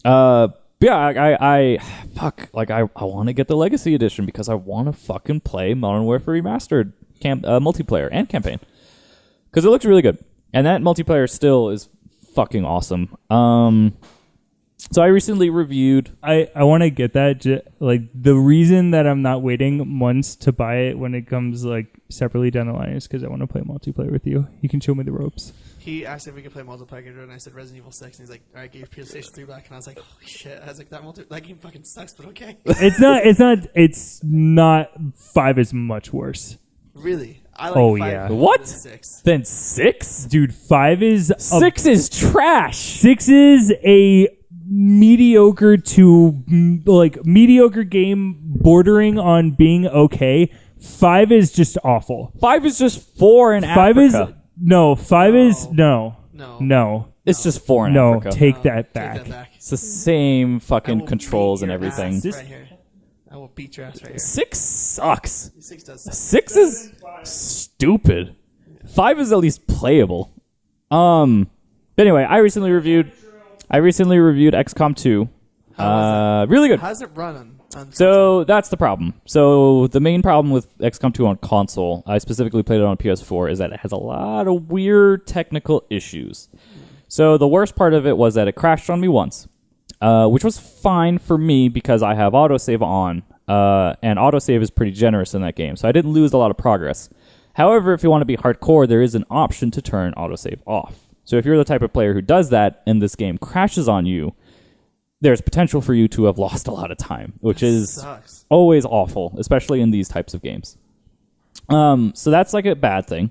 I fuck. Like, I want to get the Legacy Edition because I want to fucking play Modern Warfare Remastered multiplayer and campaign, because it looks really good, and that multiplayer still is fucking awesome. So I recently reviewed. I want to get that. Like, the reason that I'm not waiting months to buy it when it comes like separately down the line is because I want to play multiplayer with you. You can show me the ropes. He asked if we could play multiplayer, and I said Resident Evil 6, and he's like, all right, get your PlayStation 3 back. And I was like, holy shit. I was like, that game fucking sucks, but okay. It's not 5 is much worse. Really? I like Oh, 5 yeah. more What? than 6. Then 6? Dude, 5 is... 6 is trash. 6 is a mediocre to, like, mediocre game bordering on being okay. 5 is just awful. 5 is just 4 in 5 Africa. is... No. It's just 4 in No, Africa. take that back. Take that back. It's the same I will fucking controls beat and your everything. ass right here. I will beat your ass right here. 6 sucks. 6 does suck. 6 is stupid. 5 is at least playable. But anyway, I recently reviewed XCOM 2. Really good. How does it run on So that's the problem. So the main problem with XCOM 2 on console, I specifically played it on PS4, is that it has a lot of weird technical issues. So the worst part of it was that it crashed on me once, which was fine for me because I have autosave on, and autosave is pretty generous in that game, so I didn't lose a lot of progress. However, if you want to be hardcore, there is an option to turn autosave off. So if you're the type of player who does that and this game crashes on you, there's potential for you to have lost a lot of time, which is sucks. always awful, especially in these types of games. So that's like a bad thing.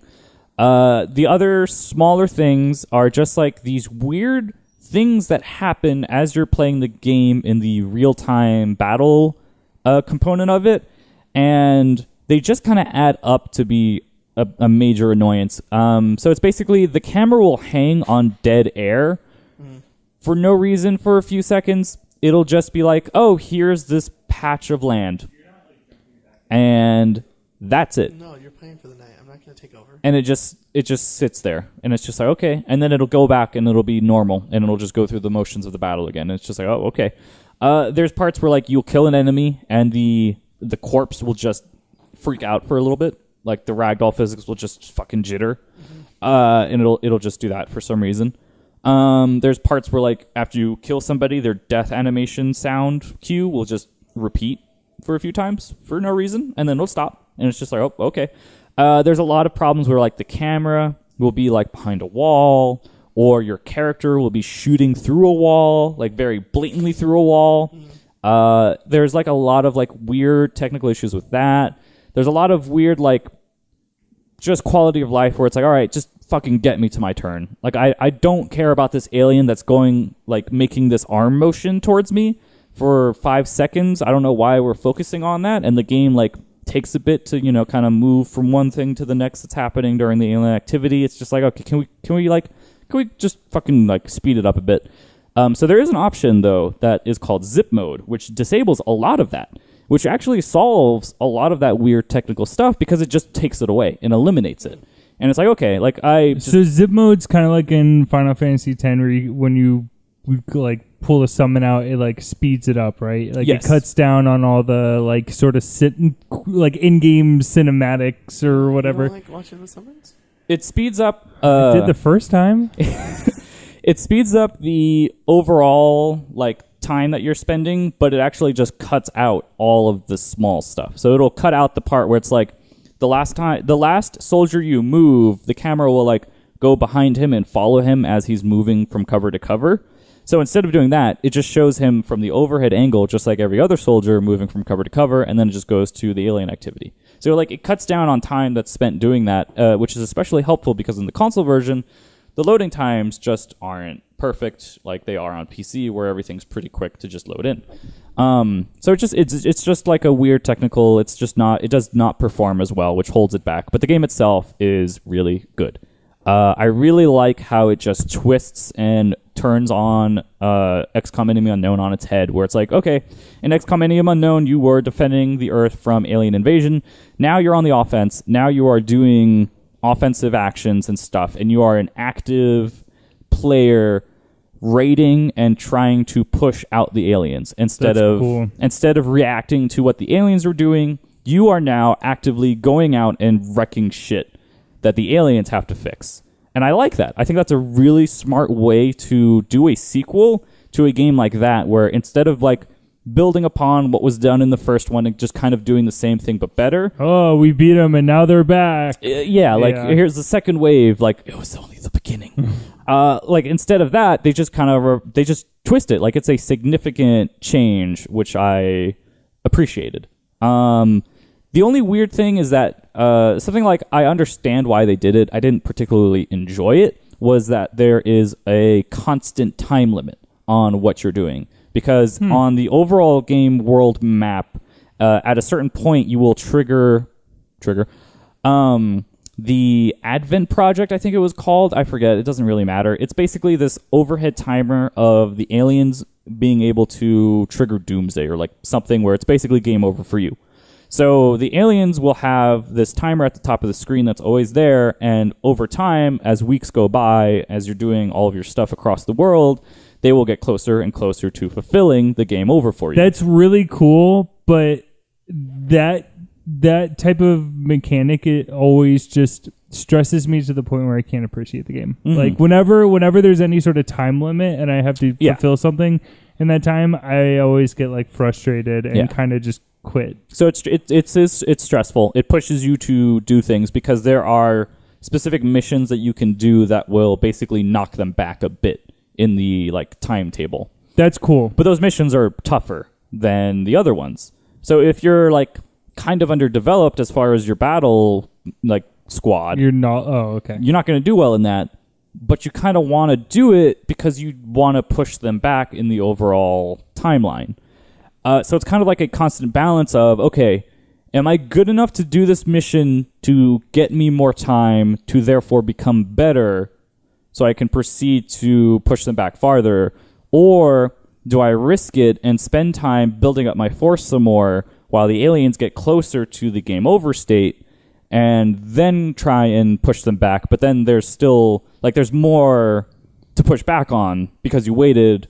The other smaller things are just like these weird things that happen as you're playing the game in the real-time battle component of it, and they just kind of add up to be a major annoyance. So it's basically the camera will hang on dead air for no reason for a few seconds. It'll just be like, oh, here's this patch of land. And that's it. No, you're playing for the night. I'm not going to take over. And it just sits there. And it's just like, okay. And then it'll go back and it'll be normal. And it'll just go through the motions of the battle again. And it's just like, oh, okay. There's parts where like you'll kill an enemy and the corpse will just freak out for a little bit. Like the ragdoll physics will just fucking jitter. And it'll just do that for some reason. There's parts where like after you kill somebody, their death animation sound cue will just repeat for a few times for no reason, and then it'll stop. And it's just like, oh, okay. There's a lot of problems where like the camera will be like behind a wall, or your character will be shooting through a wall, like very blatantly through a wall. There's like a lot of like weird technical issues with that. There's a lot of weird like just quality of life where it's like, all right, just fucking get me to my turn. Like I don't care about this alien that's going like making this arm motion towards me for 5 seconds. I don't know why we're focusing on that, and the game like takes a bit to, you know, kind of move from one thing to the next that's happening during the alien activity. It's just like, okay, can we just fucking like speed it up a bit? So there is an option though that is called zip mode, which disables a lot of that, which actually solves a lot of that weird technical stuff because it just takes it away and eliminates it. And it's like, okay, like So zip mode's kind of like in Final Fantasy X, where when you like pull a summon out, it like speeds it up, right? Like yes. It cuts down on all the like sort of like in-game cinematics or whatever. You don't like watching the summons? It speeds up. It did the first time. It speeds up the overall like time that you're spending, but it actually just cuts out all of the small stuff. So it'll cut out the part where it's like the the last soldier you move, the camera will like go behind him and follow him as he's moving from cover to cover. So instead of doing that, it just shows him from the overhead angle, just like every other soldier moving from cover to cover, and then it just goes to the alien activity. So like it cuts down on time that's spent doing that, which is especially helpful because in the console version, the loading times just aren't perfect like they are on PC, where everything's pretty quick to just load in. So it's just like a weird technical. It does not perform as well, which holds it back. But the game itself is really good. I really like how it just twists and turns on XCOM Enemy Unknown on its head, where it's like, okay, in XCOM Enemy Unknown, you were defending the Earth from alien invasion. Now you're on the offense. Now you are doing offensive actions and stuff, and you are an active player raiding and trying to push out the aliens instead of reacting to what the aliens were doing. You are now actively going out and wrecking shit that the aliens have to fix. And I like that. I think that's a really smart way to do a sequel to a game like that, where instead of like building upon what was done in the first one and just kind of doing the same thing but better. Oh, we beat them and now they're back. Here's the second wave. Like, it was only the beginning. Like instead of that, they just they just twist it. Like it's a significant change, which I appreciated. The only weird thing is that something like I understand why they did it. I didn't particularly enjoy it. Was that there is a constant time limit on what you're doing, because on the overall game world map, at a certain point you will trigger the Advent Project, I think it was called. I forget. It doesn't really matter. It's basically this overhead timer of the aliens being able to trigger Doomsday, or like something where it's basically game over for you. So the aliens will have this timer at the top of the screen that's always there, and over time, as weeks go by, as you're doing all of your stuff across the world, they will get closer and closer to fulfilling the game over for you. That's really cool, but that type of mechanic, it always just stresses me to the point where I can't appreciate the game. Mm-hmm. Like whenever there's any sort of time limit and I have to fulfill something in that time, I always get like frustrated and kind of just quit. So it's stressful. It pushes you to do things because there are specific missions that you can do that will basically knock them back a bit in the like timetable. That's cool. But those missions are tougher than the other ones. So if you're like kind of underdeveloped as far as your battle like squad, you're not going to do well in that, but you kind of want to do it because you want to push them back in the overall timeline. So it's kind of like a constant balance of, okay, am I good enough to do this mission to get me more time to therefore become better so I can proceed to push them back farther? Or do I risk it and spend time building up my force some more while the aliens get closer to the game over state and then try and push them back? But then there's still, like, there's more to push back on because you waited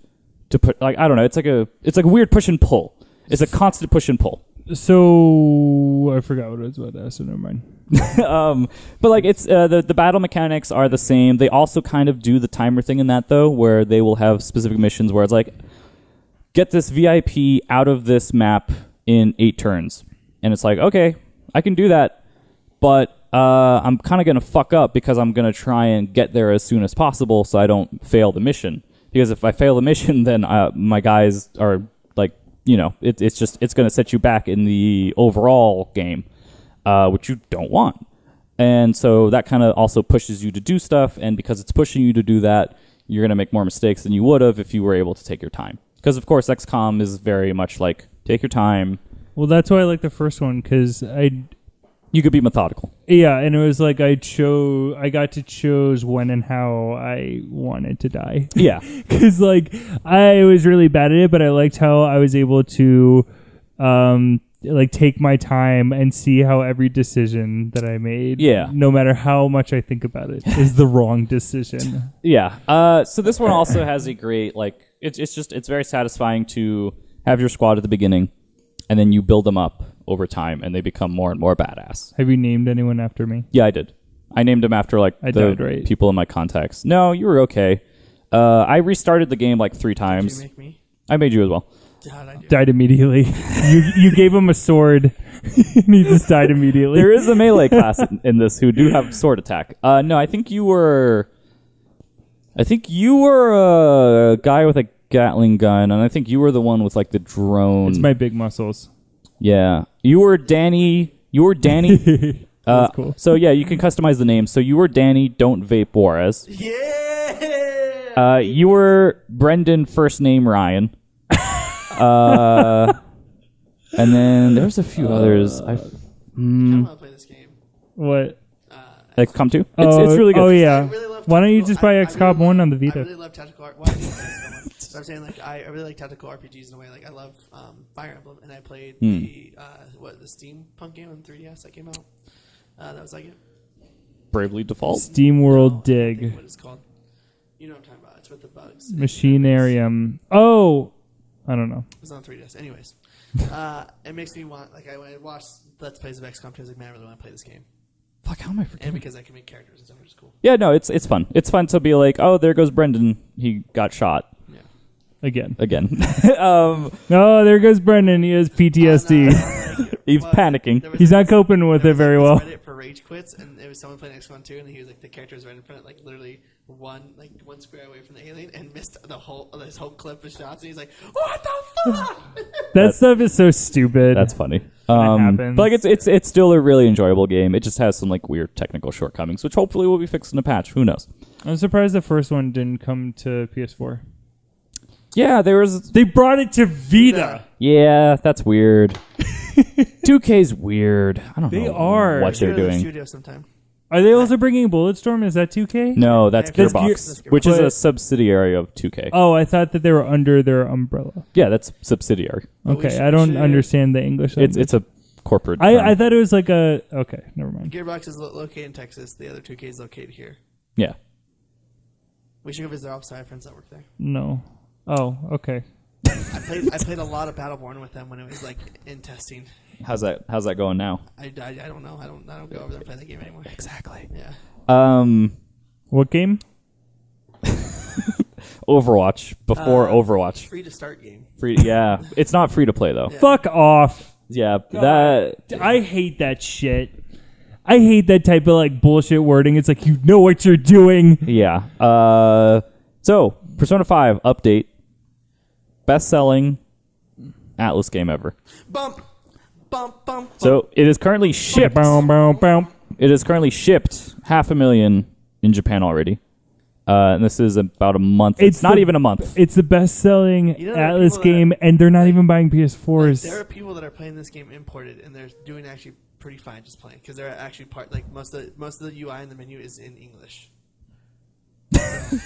to put, like, I don't know. It's like a weird push and pull. It's a constant push and pull. So I forgot what I was about to ask, so never mind. But like it's the battle mechanics are the same. They also kind of do the timer thing in that though, where they will have specific missions where it's like, get this VIP out of this map in 8 turns, and it's like, okay, I can do that, but I'm kind of gonna fuck up because I'm gonna try and get there as soon as possible so I don't fail the mission. Because if I fail the mission, then my guys are like, you know, it's going to set you back in the overall game, which you don't want. And so that kind of also pushes you to do stuff. And because it's pushing you to do that, you're going to make more mistakes than you would have if you were able to take your time. Because, of course, XCOM is very much like, take your time. Well, that's why I like the first one, because you could be methodical. Yeah, and it was like I got to choose when and how I wanted to die. Yeah. Because like I was really bad at it, but I liked how I was able to like take my time and see how every decision that I made, no matter how much I think about it, is the wrong decision. Yeah. So this one also has a great, like, it's very satisfying to have your squad at the beginning, and then you build them up over time, and they become more and more badass. Have you named anyone after me? Yeah, I did. I named them after like people in my contacts. No, you were okay. I restarted the game like 3 times. Did you make me? I made you as well. How'd I do? Died immediately. You gave him a sword, and he just died immediately. There is a melee class in this who do have sword attack. No, I think you were a guy with a Gatling gun, and I think you were the one with like the drone. It's my big muscles. Yeah, you were Danny. That's cool. So yeah, you can customize the name. So you were Danny. Don't vape Juarez. Yeah. You were Brendan. First name Ryan. And then there's a few others. I want to play this game. What? XCOM 2? Oh, it's really good. Oh yeah. I really love Why don't you tactical- just buy I XCOM really 1 love- on the Vita? I really love tactical art. Well, I do like XCOM 1. So I'm saying like I really like tactical RPGs in a way. Like I love Fire Emblem, and I played the steampunk game on 3DS that came out. That was like it. Bravely Default. Steam No, World I think Dig. what it's called. You know what I'm talking about. It's with the bugs. Machinarium. Oh, I don't know. It's on 3DS. Anyways, it makes me want when I watch Let's Plays of XCOM 2, I was like, man, I really want to play this game. Fuck, how am I forgetting? And because I can make characters and stuff, which is cool. Yeah, no, it's fun. It's fun to be like, oh, there goes Brendan. He got shot Yeah. Again. Um, Oh, there goes Brendan. He has PTSD. he's panicking. There was He's not this- coping with there it was, very like, well. this Reddit for rage quits, and it was someone playing XCOM 2, and he was like, the character was right in front, like literally one square away from the alien, and missed this whole clip of shots, and he's like, what the fuck? That stuff is so stupid. That's funny. happens. But like it's still a really enjoyable game. It just has some like weird technical shortcomings, which hopefully will be fixed in a patch. Who knows? I'm surprised the first one didn't come to PS4. Yeah, there was. They brought it to Vita. Yeah, that's weird. 2K's weird. I don't They know are. what they're Go to the doing. studio sometime. Are they also bringing Bulletstorm? Is that 2K? No, that's That's Gearbox, Gearbox. which is But- a subsidiary of 2K. Oh, I thought that they were under their umbrella. Yeah, that's subsidiary. But we Okay, should- I don't should- understand the English. It's a corporate. I term. thought it was like a. Okay, never mind. Gearbox is located in Texas. The other 2K is located here. Yeah. We should go visit our outside friends that work there. No. Oh, okay. I played a lot of Battleborn with them when it was like in testing. How's that going now? I don't know. I don't go over there and play that game anymore. Exactly. Yeah. What game? Overwatch before Overwatch. Free to start game. Free. Yeah, it's not free to play though. Yeah. Fuck off. Yeah, that. I hate that shit. I hate that type of like bullshit wording. It's like you know what you're doing. Yeah. So Persona 5 update. Best-selling Atlas game ever. Bump, bump, bump. So it is currently shipped. Boom, boom, boom. It is currently shipped 500,000 in Japan already. And this is about a month. It's not even a month. It's the best-selling You know, there are Atlas people that- game, and they're not even buying Like, PS4s. there are people that are playing this game imported, and they're doing actually pretty fine just playing because they're actually most of the UI in the menu is in English.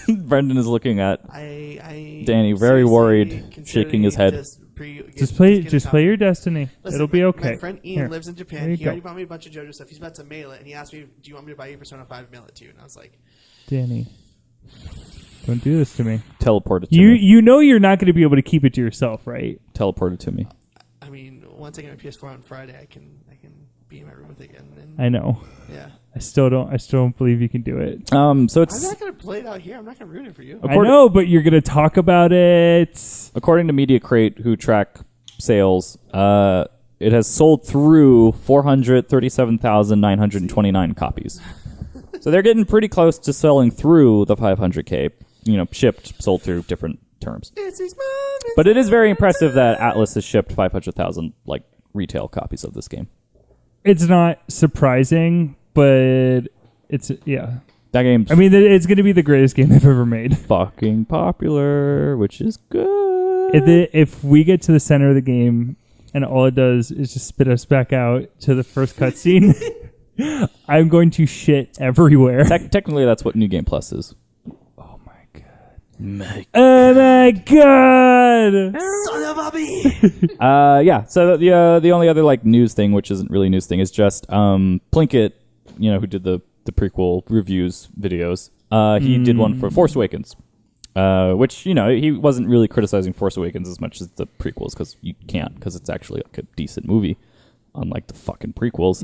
Brendan is looking at I Danny, very seriously worried, considering shaking his head. Just get a play your copy. Destiny. Listen, It'll be okay. My friend Ian Here. lives in There Japan. you He go. already bought me a bunch of JoJo stuff. He's about to mail it, and he asked me, "Do you want me to buy you Persona 5 and mail it to you?" And I was like, Danny, don't do this to me. Teleport it to You me. you know you're not going to be able to keep it to yourself, right? Teleport it to me. I mean, once I get my PS4 on Friday, I can be in my room with it again. And, I know. yeah. I still don't believe you can do it. So I'm it's not gonna play it out here. I'm not gonna ruin it for you. I know, but you're going to talk about it. according to Media Crate, who track sales, it has sold through 437,929 copies. So they're getting pretty close to selling through the 500K. Shipped, sold through different terms. It's these moments. But it is very impressive that Atlas has shipped 500,000 like retail copies of this game. It's not surprising, but it's yeah. That game's I mean, it's going to be the greatest game they've ever made. fucking popular, which is good. If we get to the center of the game and all it does is just spit us back out to the first cutscene, I'm going to shit everywhere. Technically, that's what New Game Plus is. Oh my god! My Oh my god! Son of a bee. yeah. So the only other like news thing, which isn't really news thing, is just Plinkett, who did the prequel reviews videos. He did one for Force Awakens, which he wasn't really criticizing Force Awakens as much as the prequels because you can't because it's actually like a decent movie, unlike the fucking prequels.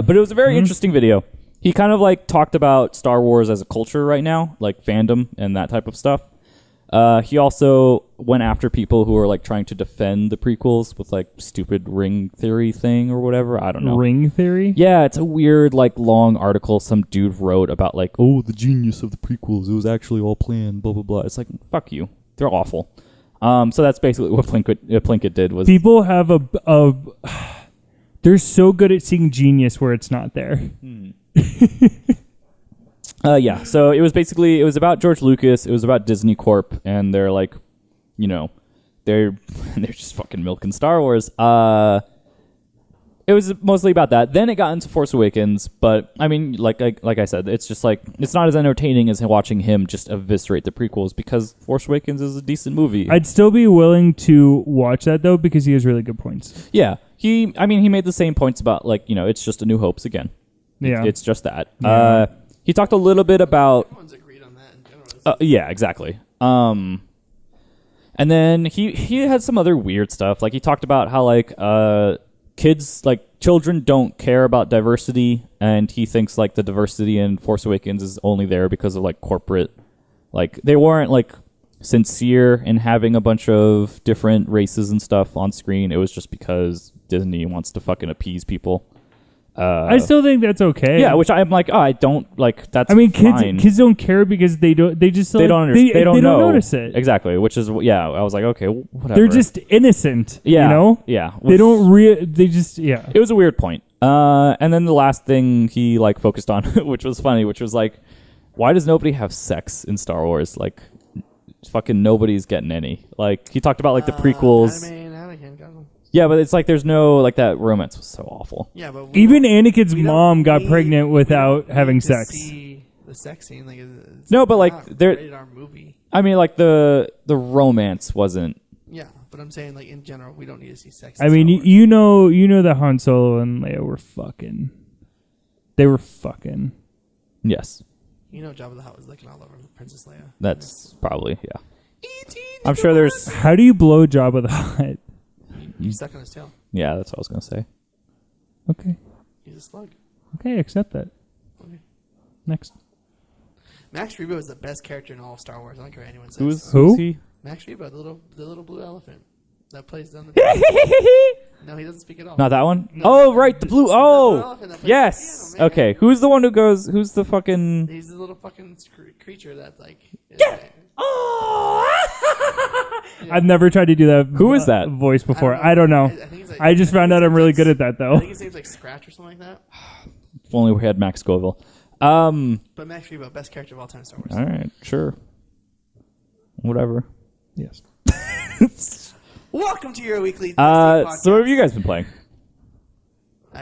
But it was a very interesting video. He kind of like talked about Star Wars as a culture right now, like fandom and that type of stuff. He also went after people who were like trying to defend the prequels with like stupid ring theory thing or whatever. I don't know. Ring theory? Yeah, it's a weird like long article some dude wrote about like, oh, the genius of the prequels. It was actually all planned. Blah blah blah. It's like, fuck you. They're awful. So that's basically what Plinkett did. Was people have a they're so good at seeing genius where it's not there. Yeah, so it was about George Lucas, it was about Disney Corp, and they're like, they're just fucking milking Star Wars. It was mostly about that. Then it got into Force Awakens, but I mean, like I said, it's just like it's not as entertaining as watching him just eviscerate the prequels because Force Awakens is a decent movie. I'd still be willing to watch that though because he has really good points. Yeah, he made the same points about like it's just A New Hope's again. Yeah, it's just that. Yeah. He talked a little bit about. Everyone's agreed on that in general. Yeah, exactly. And then he had some other weird stuff. Like he talked about how like children don't care about diversity, and he thinks like the diversity in Force Awakens is only there because of like corporate, like they weren't like sincere in having a bunch of different races and stuff on screen. It was just because Disney wants to fucking appease people. I still think that's okay. Yeah, which I'm like, I don't like. That's. I mean, fine. kids don't care because they don't. They just they don't understand. They don't notice it exactly. Which is I was like, okay, whatever. They're just innocent. Yeah, Yeah. They don't. They just. Yeah. It was a weird point. And then the last thing he like focused on, which was funny, which was like, why does nobody have sex in Star Wars? Like, fucking nobody's getting any. Like he talked about like the prequels. Anakin got them. Yeah, but it's like there's no like that romance was so awful. Yeah, but even Anakin's mom got pregnant without having sex. See the sex scene, like no, but like there. Rated R movie. I mean, like the romance wasn't. Yeah, but I'm saying like in general, we don't need to see sex. I mean, you know that Han Solo and Leia were fucking. They were fucking. Yes. Jabba the Hutt was licking all over Princess Leia. That's probably I'm sure there's. How do you blow Jabba the Hutt? He's stuck on his tail. Yeah, that's what I was gonna say. Okay. He's a slug. Okay, accept that. Okay. Next. Max Rebo is the best character in all of Star Wars. I don't care what anyone says. Who? Who's he? Max Rebo, the little blue elephant that plays down the. No, he doesn't speak at all. Not that one. No. Oh, right, the blue. Oh, the blue yes. Piano, Okay, who's the one who goes? Who's the fucking? He's the little fucking creature that's like. Oh. Yeah. I've never tried to do that. Who is that voice before? I don't know. I just found out I'm really good at that though. I think his name's like Scratch or something like that. If only we had Max Scoville. But Max Rebo, best character of all time in Star Wars. All right, sure. Whatever. Yes. Welcome to your weekly. So what have you guys been playing?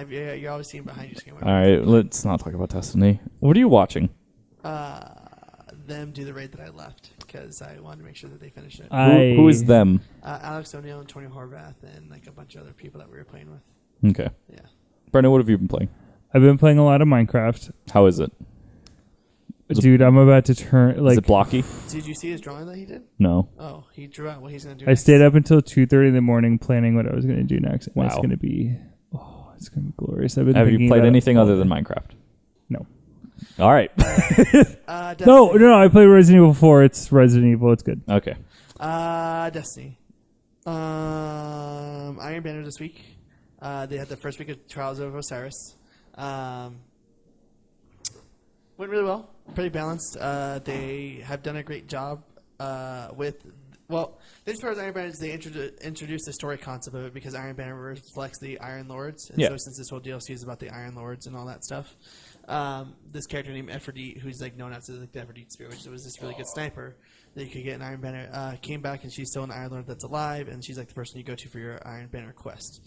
You're always seeing behind your screen. All right, let's not talk about Destiny. What are you watching? Them do the raid that I left because I wanted to make sure that they finished it. Who is them? Alex O'Neill and Tony Horvath and like a bunch of other people that we were playing with. Okay. Yeah. Brendan, what have you been playing? I've been playing a lot of Minecraft. How is it? Dude, I'm about to turn like. Is it blocky? Did you see his drawing that he did? No. Oh, he drew out what he's going to do. I stayed up until 2:30 in the morning planning what I was going to do next. Wow. And it's going to be glorious. Have you played anything other than Minecraft? No. All right. No. I played Resident Evil 4. It's Resident Evil. It's good. Okay. Destiny. Iron Banner this week. They had the first week of Trials of Osiris. Went really well. Pretty balanced. They have done a great job with. Well, as far as Iron Banner, they introduced the story concept of it because Iron Banner reflects the Iron Lords. And so since this whole DLC is about the Iron Lords and all that stuff, this character named Ephrodite, who's like known as like the Ephrodite Spear, which was this really good sniper that you could get in Iron Banner, came back and she's still an Iron Lord that's alive, and she's like the person you go to for your Iron Banner quest.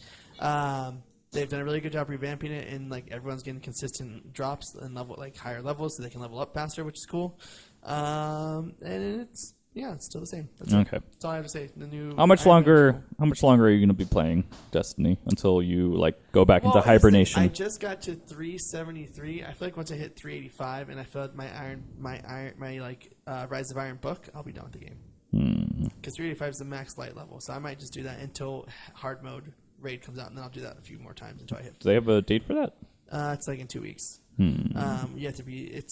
They've done a really good job revamping it, and like everyone's getting consistent drops and level like higher levels, so they can level up faster, which is cool. And it's still the same. That's okay. That's all I have to say. The new. How much longer are you going to be playing Destiny until you like go back into hibernation? I just got to 373. I feel like once I hit 385, and I feel like my Rise of Iron book, I'll be done with the game. Because 385 is the max light level, so I might just do that until hard mode raid comes out, and then I'll do that a few more times until I hit. Do they have a date for that? It's like in 2 weeks. You have to be.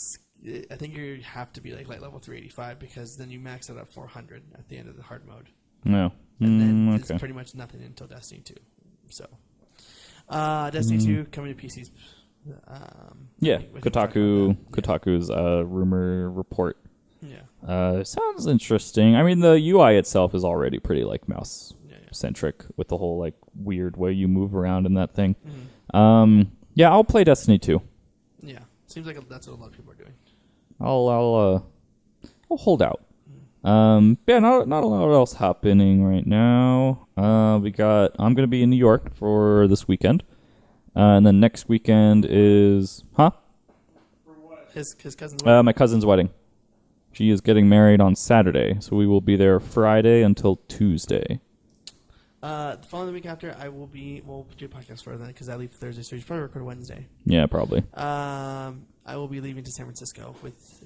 I think you have to be like light level 385 because then you max it at 400 at the end of the hard mode. No. And then Okay. it's pretty much nothing until Destiny 2. So, Destiny 2 coming to PCs. Yeah, we can talk about that. Kotaku's rumor report. Yeah. Sounds interesting. I mean, the UI itself is already pretty like mouse centric with the whole like weird way you move around in that thing. Mm-hmm. Yeah, I'll play Destiny 2. Yeah. Seems like that's what a lot of people are doing. I'll hold out. Yeah, not a lot else happening right now. I'm gonna be in New York for this weekend, and then next weekend is For what? His cousin's wedding? my cousin's wedding. She is getting married on Saturday, so we will be there Friday until Tuesday. The following week after, we'll do a podcast for then because I leave Thursday, so you should probably record Wednesday. Yeah, probably. I will be leaving to San Francisco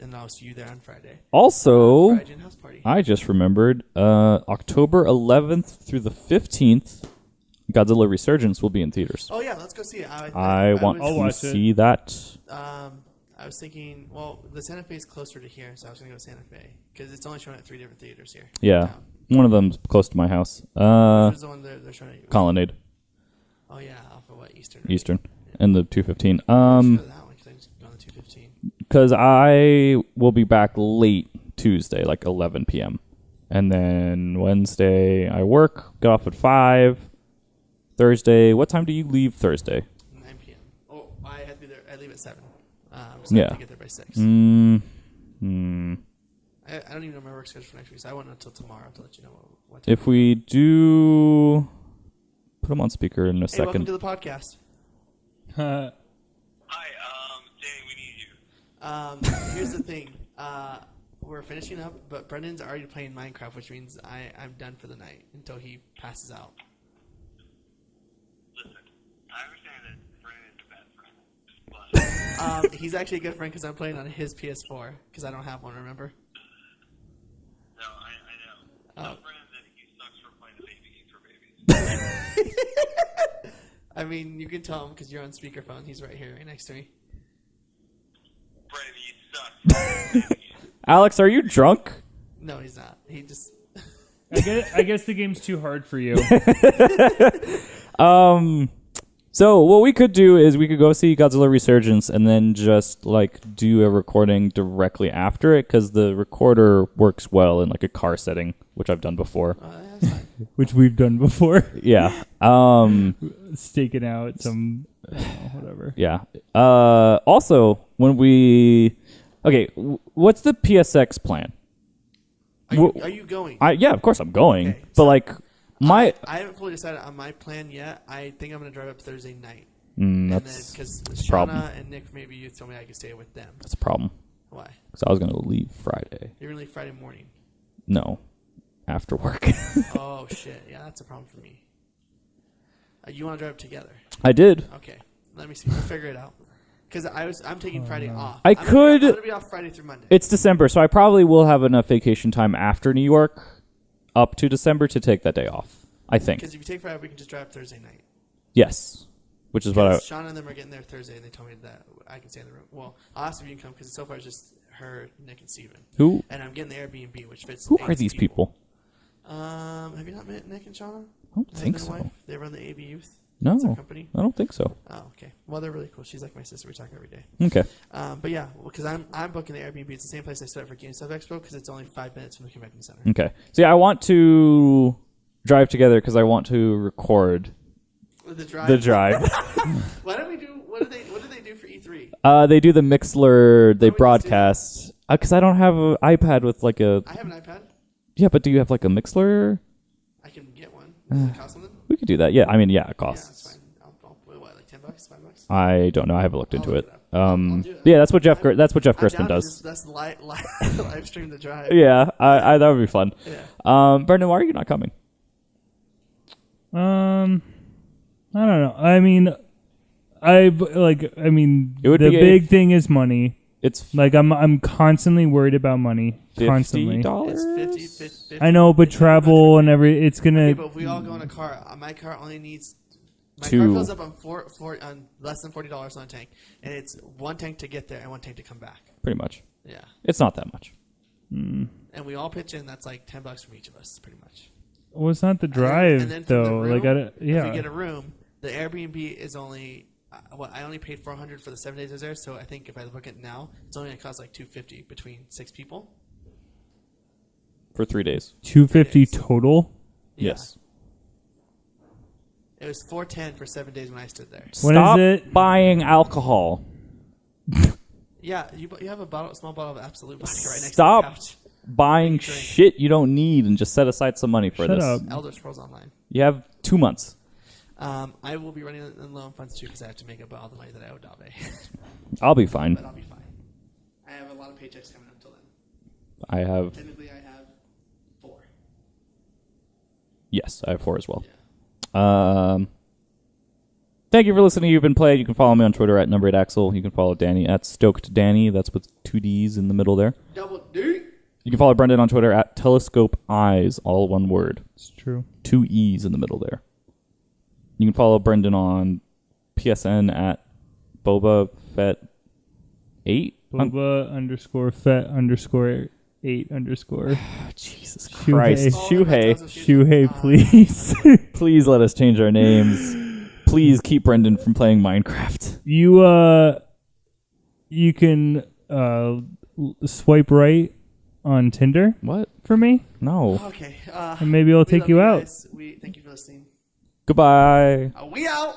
and I'll see you there on Friday. Also, Friday house party. I just remembered, October 11th through the 15th, Godzilla Resurgence will be in theaters. Oh yeah, let's go see it. I want to see that. I was thinking, well, the Santa Fe is closer to here, so I was going to go to Santa Fe because it's only showing at 3 different theaters here. Yeah, one of them's close to my house. Which was the one they're showing at? Colonnade. Oh yeah, off of what, Eastern? Right? Eastern, and the 215. That one because I just go on the 215. Because I will be back late Tuesday, like 11 p.m. And then Wednesday I work, get off at 5. Thursday, what time do you leave Thursday? 9 p.m. Oh, I have to be there. I leave at 7. So I have to get there by 6. I don't even know my work schedule for next week, so I won't know until tomorrow to let you know what time. If we do... Put them on speaker in a second. Welcome to the podcast. Hi, Danny, we need you. Here's the thing. We're finishing up, but Brendan's already playing Minecraft, which means I'm done for the night until he passes out. Listen, I understand that Brendan is a bad friend, but He's actually a good friend because I'm playing on his PS4 because I don't have one, remember? no, I know. Tell Brendan that he sucks for playing the baby games for babies. I mean, you can tell him because you're on speakerphone. He's right here, right next to me. Brendan, you suck for playing the baby games. Alex, are you drunk? No, he's not. He just... I guess the game's too hard for you. So what we could do is we could go see Godzilla Resurgence and then just like do a recording directly after it because the recorder works well in like a car setting, which I've done before. That's fine. Which we've done before. Yeah. Staking out some whatever. Yeah. Also, when we... Okay, what's the PSX plan? Are you going? Yeah, of course I'm going. Okay, but like, I haven't fully decided on my plan yet. I think I'm going to drive up Thursday night. That's because a problem. Shauna and Nick, maybe you told me I could stay with them. That's a problem. Why? Because I was going to leave Friday. You're going to leave Friday morning. No. After work. Oh, shit. Yeah, that's a problem for me. You want to drive together? I did. Okay. Let me see. We'll figure it out. Because I'm taking Friday off. I'm going to be off Friday through Monday. It's December, so I probably will have enough vacation time after New York up to December to take that day off. I think. Because if you take Friday, we can just drive Thursday night. Yes. Which is what Shauna and them are getting there Thursday, and they told me that I can stay in the room. Well, I'll ask if you can come, because so far it's just her, Nick, and Steven. Who? And I'm getting the Airbnb, which fits Who 8 are these people? Have you not met Nick and Shauna? I don't think Husband so. and wife? They run the AB Youth. No. That's their company. I don't think so. Oh, okay. Well, they're really cool. She's like my sister. We talk every day. Okay. But yeah, because I'm booking the Airbnb. It's the same place I set up for GameStop Expo because it's only 5 minutes from the convention center. Okay. So yeah, I want to drive together because I want to record The drive. the drive. Why don't we do? What do they do for E3? They do the Mixler. They we just broadcast. Because I don't have an iPad with like a. I have an iPad. Yeah, but do you have like a Mixler? I can get one. Does it cost something? We could do that. Yeah, I mean, yeah, it Yeah, costs. that's fine. I'll what, like $10, $5? I don't know. I haven't looked into I'll it. look it up. I'll do it. Yeah, that's what Jeff. That's what Jeff I'm Gerstmann down to does. just- That's live stream the drive. Yeah, I that would be fun. Yeah. Brendan, why are you not coming? I don't know. I mean, It would the be big thing is money. It's Like I'm constantly worried about money. Constantly. $50. It's 50. I know, but travel and it's Okay, gonna. but if we all go in a car, my car only needs My Two. car fills up on on less than $40 on a tank, and it's one tank to get there and one tank to come back. Pretty much. Yeah, It's not that much. and we all pitch in. That's like $10 from each of us, pretty much. Well, it's not the drive and then from the though. room, Like, if we yeah. get a room, the Airbnb is only. I only paid $400 for the 7 days I was there, so I think if I look at it now, it's only gonna cost like $250 between 6 people. For 3 days. 250 days. total. Yeah. Yes. It was $410 for 7 days when I stood there. When Stop is it? buying alcohol. Yeah, you have a small bottle of Absolute vodka right next Stop to the couch. buying Drink. shit you don't need and just set aside some money for Shut this. up. Elder Scrolls Online. You have 2 months. I will be running in low on funds too because I have to make up all the money that I owe Dave. I'll be fine. But I'll be fine. I have a lot of paychecks coming up until then. I have, Technically, I have 4. yes, I have 4 as well. Thank you for listening. You've been played. You can follow me on Twitter at number8axel. You can follow Danny at Stoked Danny. That's with 2 D's in the middle there. Double D. You can follow Brendan on Twitter at Telescope Eyes, all one word. It's true. 2 E's in the middle there. You can follow Brendan on PSN at Boba Fett 8. Boba _Fett_8_. Jesus Shuhei. Christ. Shuhei. Shuhei, please. Please let us change our names. Please keep Brendan from playing Minecraft. You can swipe right on Tinder What? for me, No. Okay. and maybe I'll we take love you out. guys. Thank you for listening. Goodbye. We out.